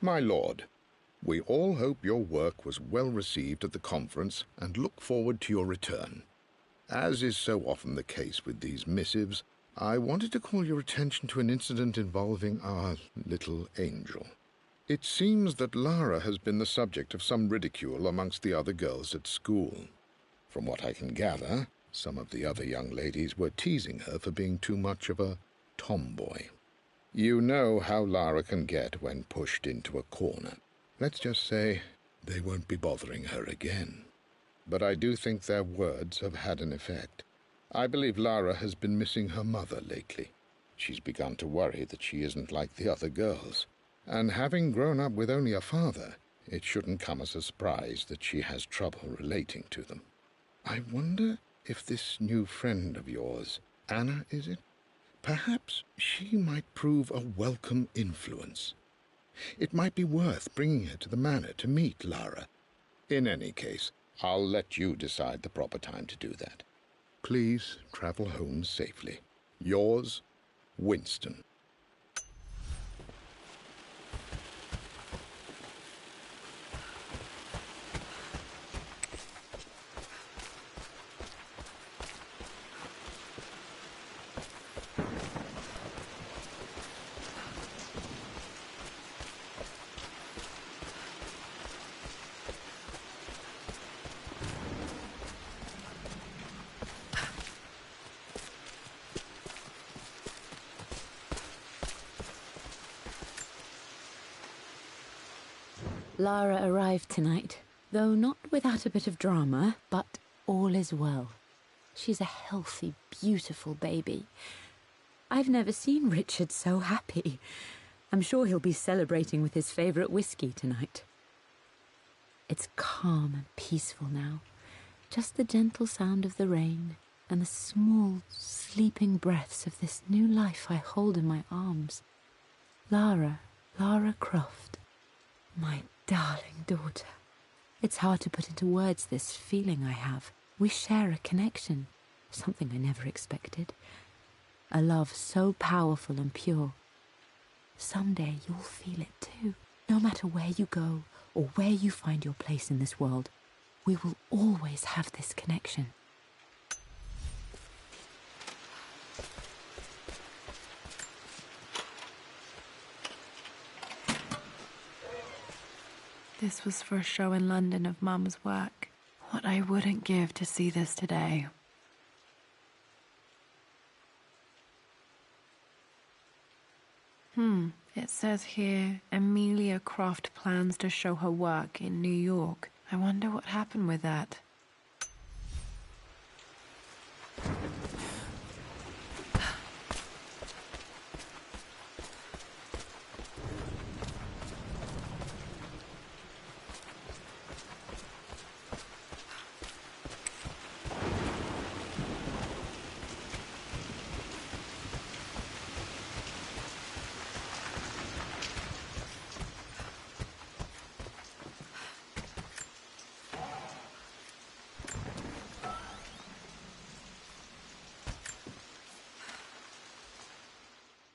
My lord, we all hope your work was well received at the conference and look forward to your return. As is so often the case with these missives, I wanted to call your attention to an incident involving our little angel. It seems that Lara has been the subject of some ridicule amongst the other girls at school. From what I can gather, some of the other young ladies were teasing her for being too much of a tomboy. You know how Lara can get when pushed into a corner. Let's just say they won't be bothering her again. But I do think their words have had an effect. I believe Lara has been missing her mother lately. She's begun to worry that she isn't like the other girls. And having grown up with only a father, it shouldn't come as a surprise that she has trouble relating to them. I wonder if this new friend of yours, Anna, is it? Perhaps she might prove a welcome influence. It might be worth bringing her to the manor to meet Lara. In any case, I'll let you decide the proper time to do that. Please travel home safely. Yours, Winston. Lara arrived tonight, though not without a bit of drama, but all is well. She's a healthy, beautiful baby. I've never seen Richard so happy. I'm sure he'll be celebrating with his favourite whiskey tonight. It's calm and peaceful now. Just the gentle sound of the rain and the small, sleeping breaths of this new life I hold in my arms. Lara Croft, my darling daughter. It's hard to put into words this feeling I have. We share a connection, something I never expected. A love so powerful and pure. Someday you'll feel it too. No matter where you go or where you find your place in this world, we will always have this connection. This was for a show in London of Mum's work. What I wouldn't give to see this today. It says here, Amelia Croft plans to show her work in New York. I wonder what happened with that.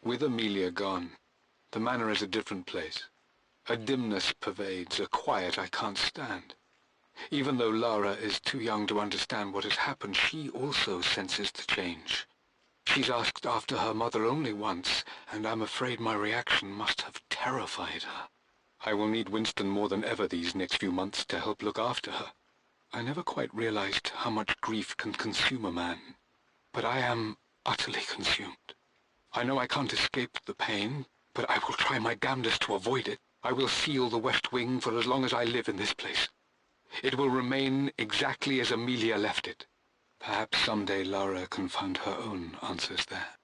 With Amelia gone, the manor is a different place. A dimness pervades, a quiet I can't stand. Even though Lara is too young to understand what has happened, she also senses the change. She's asked after her mother only once, and I'm afraid my reaction must have terrified her. I will need Winston more than ever these next few months to help look after her. I never quite realized how much grief can consume a man, but I am utterly consumed. I know I can't escape the pain, but I will try my damnedest to avoid it. I will seal the West Wing for as long as I live in this place. It will remain exactly as Amelia left it. Perhaps someday Lara can find her own answers there.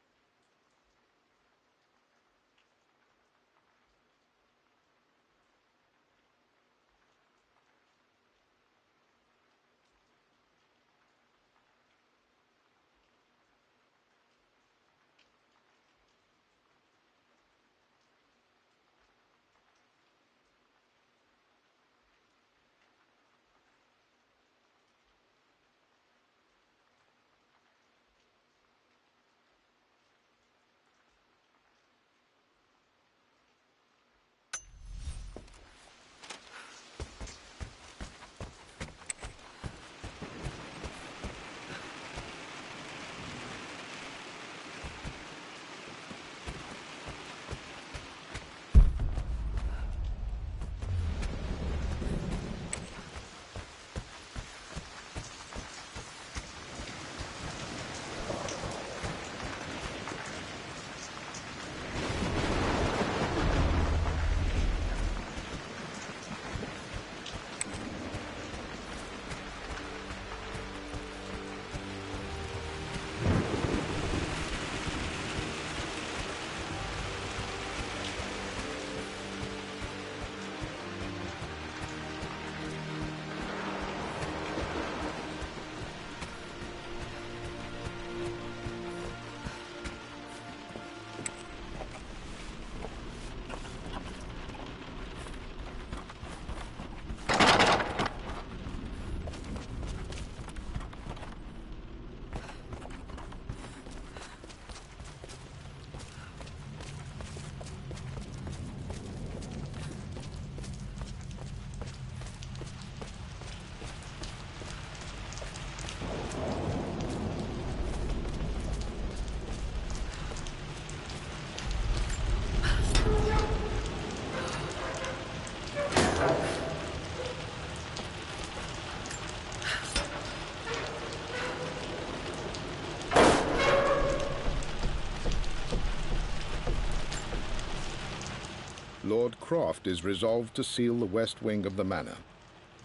Croft is resolved to seal the west wing of the manor.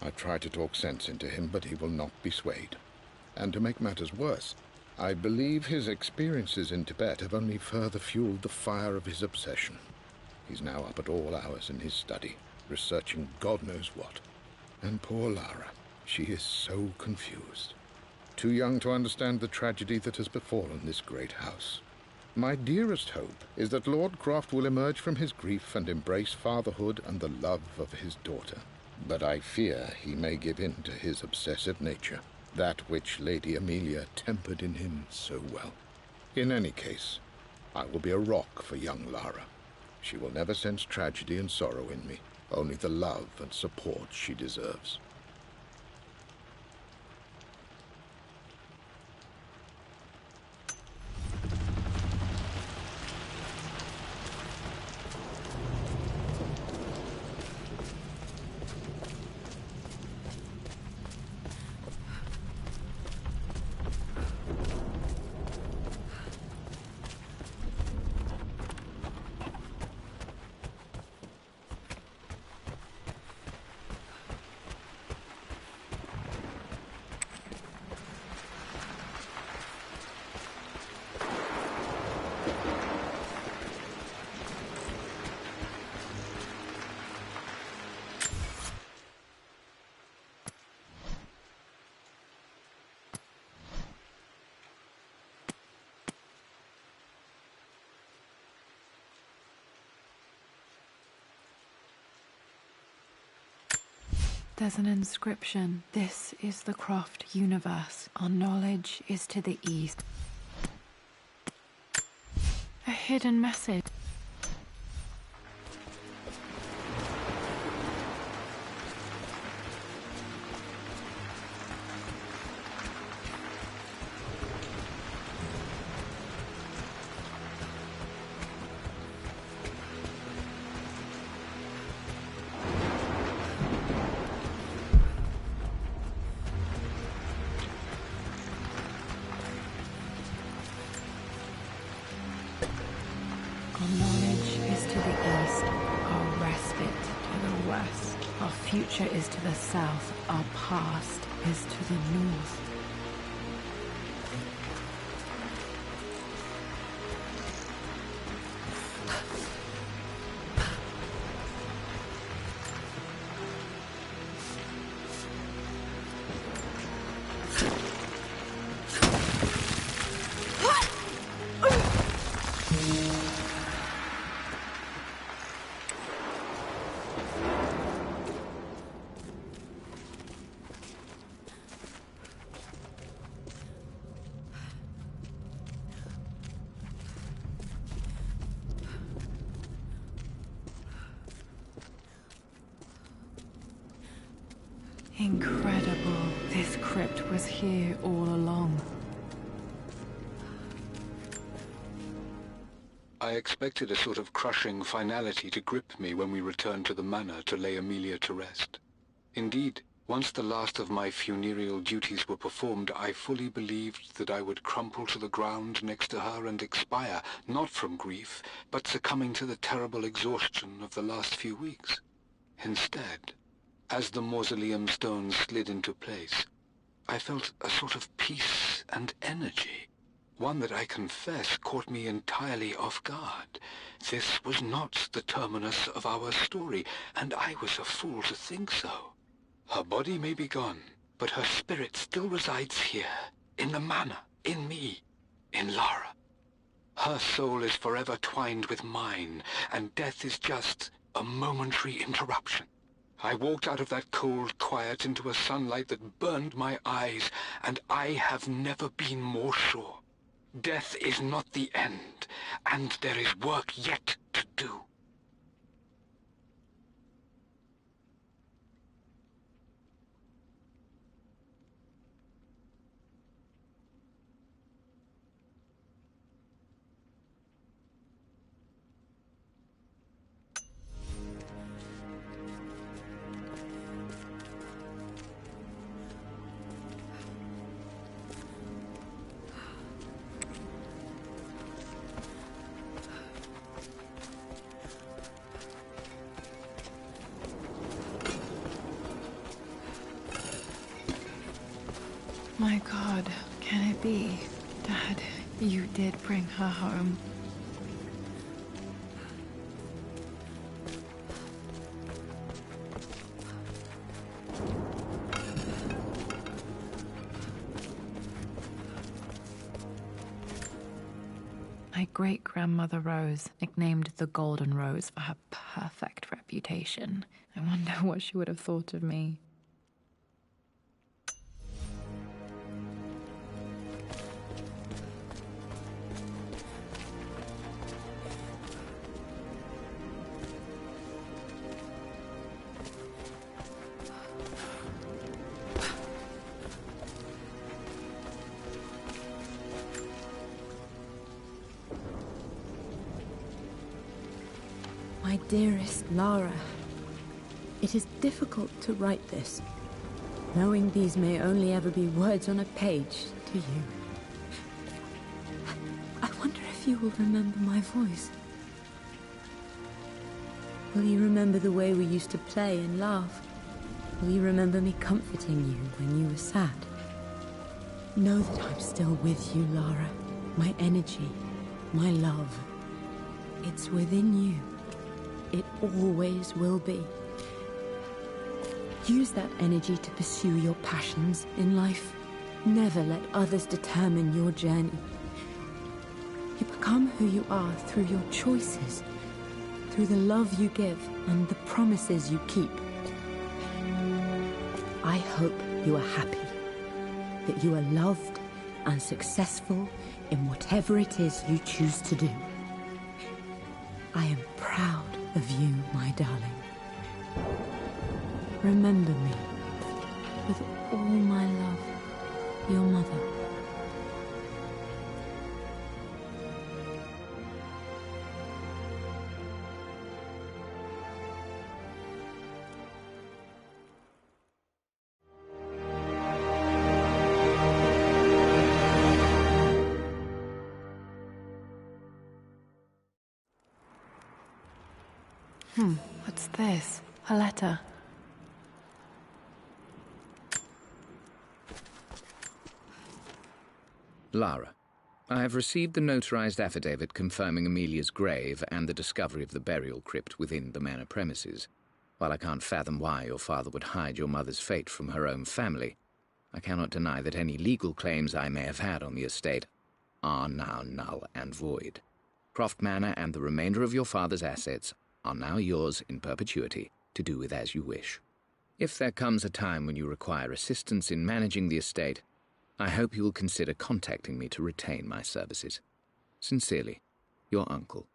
I try to talk sense into him, but he will not be swayed. And to make matters worse, I believe his experiences in Tibet have only further fueled the fire of his obsession. He's now up at all hours in his study, researching God knows what. And poor Lara, she is so confused. Too young to understand the tragedy that has befallen this great house. My dearest hope is that Lord Croft will emerge from his grief and embrace fatherhood and the love of his daughter. But I fear he may give in to his obsessive nature, that which Lady Amelia tempered in him so well. In any case, I will be a rock for young Lara. She will never sense tragedy and sorrow in me, only the love and support she deserves. There's an inscription. This is the Croft universe. Our knowledge is to the east. A hidden message. Our knowledge is to the east, our respite to the west. Our future is to the south, our past is to the north. Incredible. This crypt was here all along. I expected a sort of crushing finality to grip me when we returned to the manor to lay Amelia to rest. Indeed, once the last of my funereal duties were performed, I fully believed that I would crumple to the ground next to her and expire, not from grief, but succumbing to the terrible exhaustion of the last few weeks. Instead, as the mausoleum stones slid into place, I felt a sort of peace and energy. One that I confess caught me entirely off guard. This was not the terminus of our story, and I was a fool to think so. Her body may be gone, but her spirit still resides here, in the manor, in me, in Lara. Her soul is forever twined with mine, and death is just a momentary interruption. I walked out of that cold quiet into a sunlight that burned my eyes, and I have never been more sure. Death is not the end, and there is work yet to do. My God, can it be? Dad, you did bring her home. My great-grandmother Rose, nicknamed the Golden Rose for her perfect reputation. I wonder what she would have thought of me. My dearest Lara, it is difficult to write this, knowing these may only ever be words on a page to you. I wonder if you will remember my voice. Will you remember the way we used to play and laugh? Will you remember me comforting you when you were sad? Know that I'm still with you, Lara. My energy, my love, it's within you. It always will be. Use that energy to pursue your passions in life. Never let others determine your journey. You become who you are through your choices, through the love you give and the promises you keep. I hope you are happy, that you are loved and successful in whatever it is you choose to do. I am proud of you, my darling. Remember me, with all my love, your mother. What's this? A letter. Lara, I have received the notarized affidavit confirming Amelia's grave and the discovery of the burial crypt within the manor premises. While I can't fathom why your father would hide your mother's fate from her own family, I cannot deny that any legal claims I may have had on the estate are now null and void. Croft Manor and the remainder of your father's assets are now yours in perpetuity to do with as you wish. If there comes a time when you require assistance in managing the estate, I hope you will consider contacting me to retain my services. Sincerely, your uncle.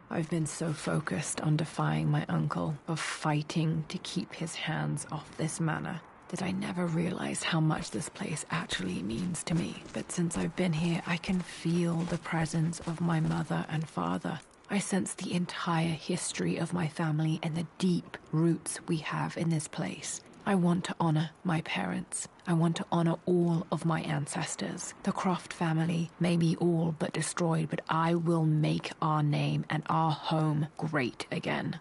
I've been so focused on defying my uncle, of fighting to keep his hands off this manor, that I never realized how much this place actually means to me. But since I've been here, I can feel the presence of my mother and father. I sense the entire history of my family and the deep roots we have in this place. I want to honor my parents. I want to honor all of my ancestors. The Croft family may be all but destroyed, but I will make our name and our home great again.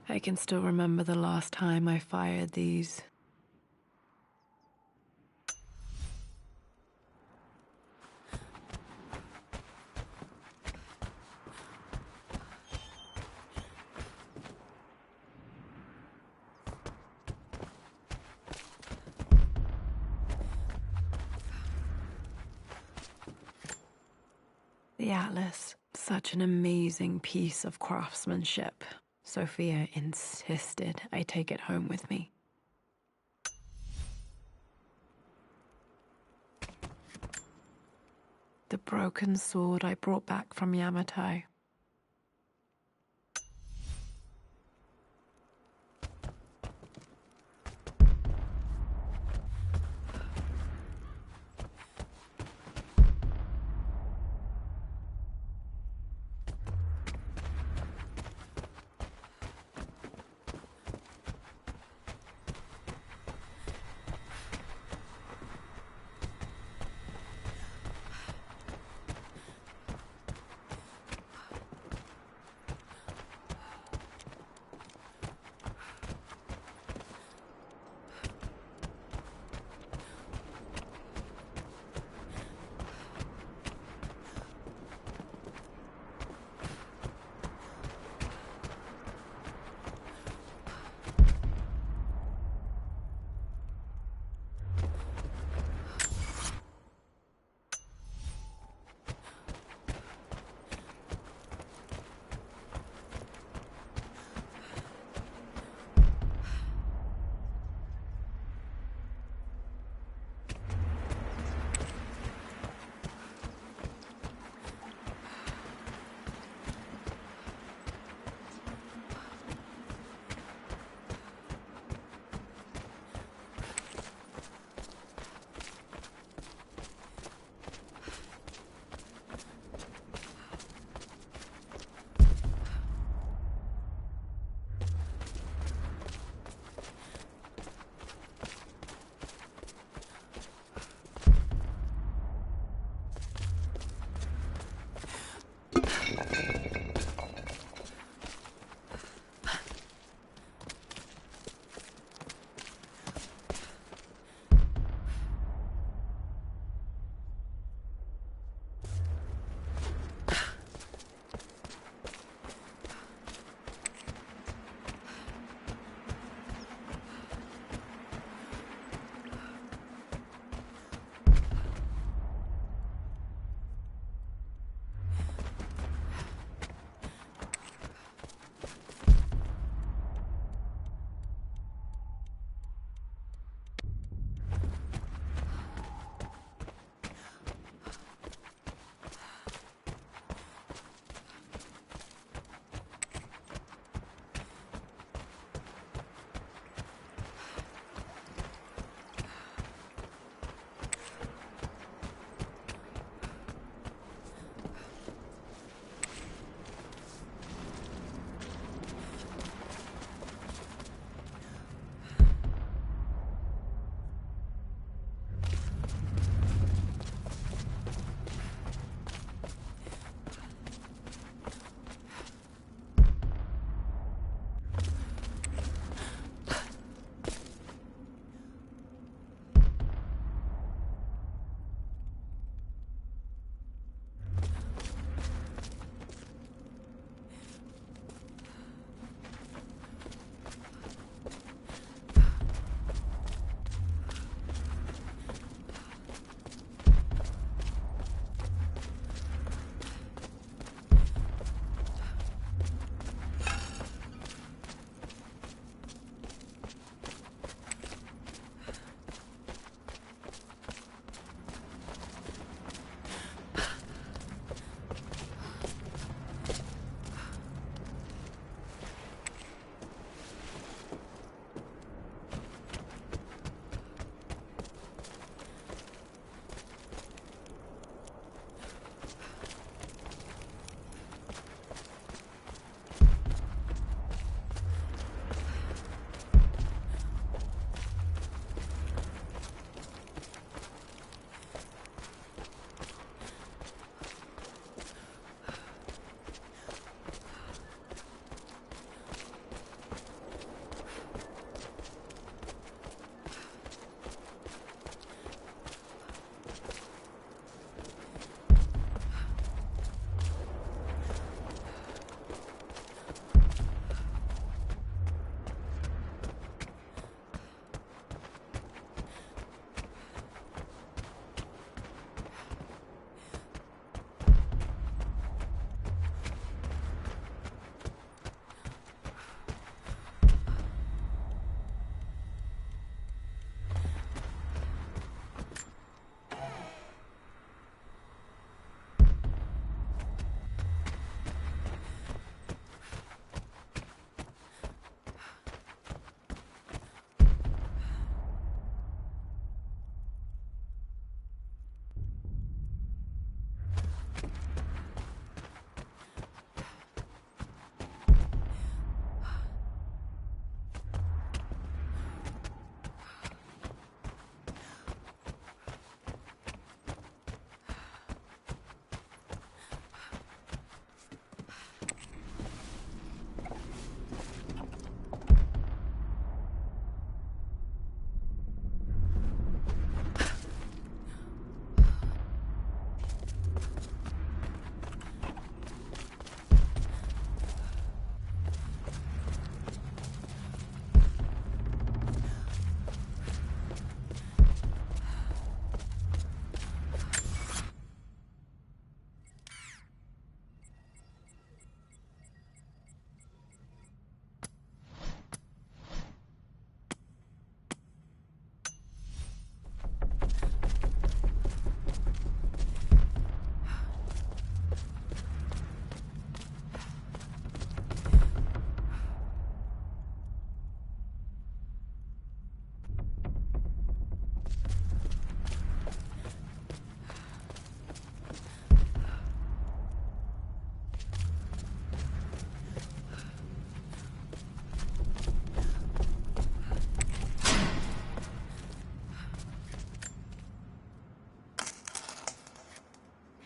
I can still remember the last time I fired these. The Atlas, such an amazing piece of craftsmanship. Sophia insisted I take it home with me. The broken sword I brought back from Yamatai.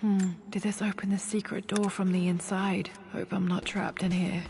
Did this open the secret door from the inside? Hope I'm not trapped in here.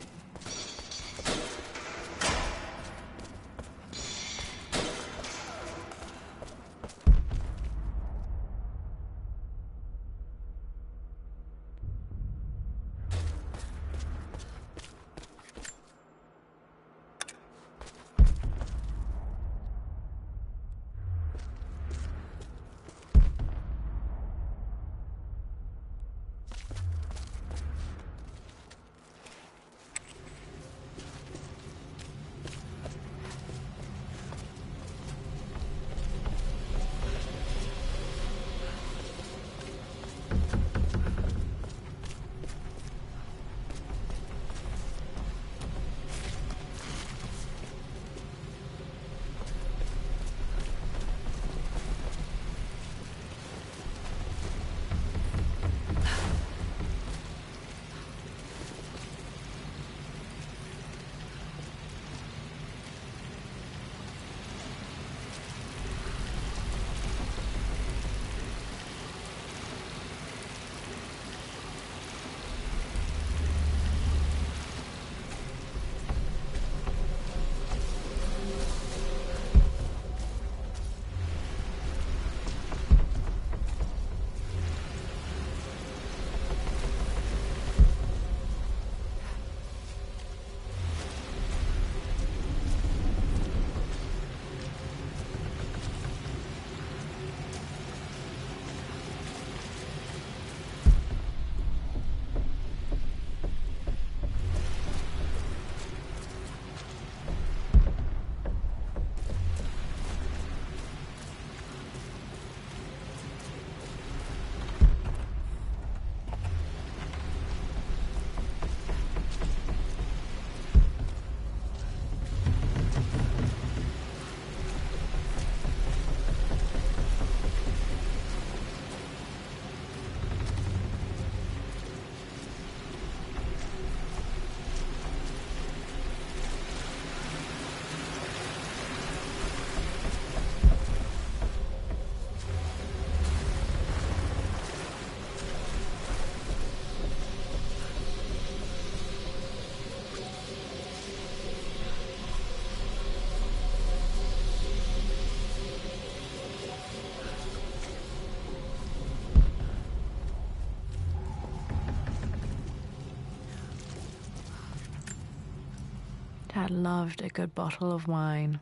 Dad loved a good bottle of wine.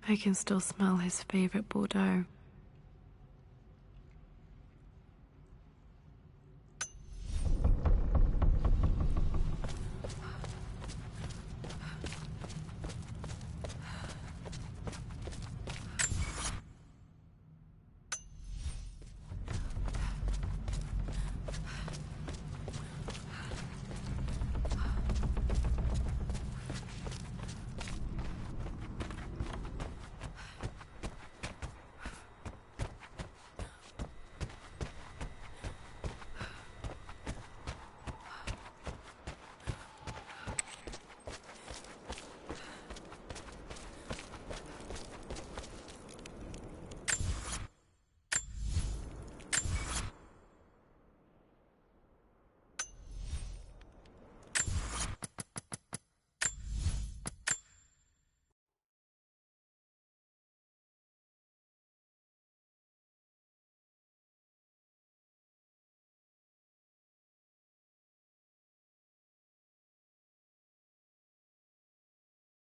I can still smell his favorite Bordeaux.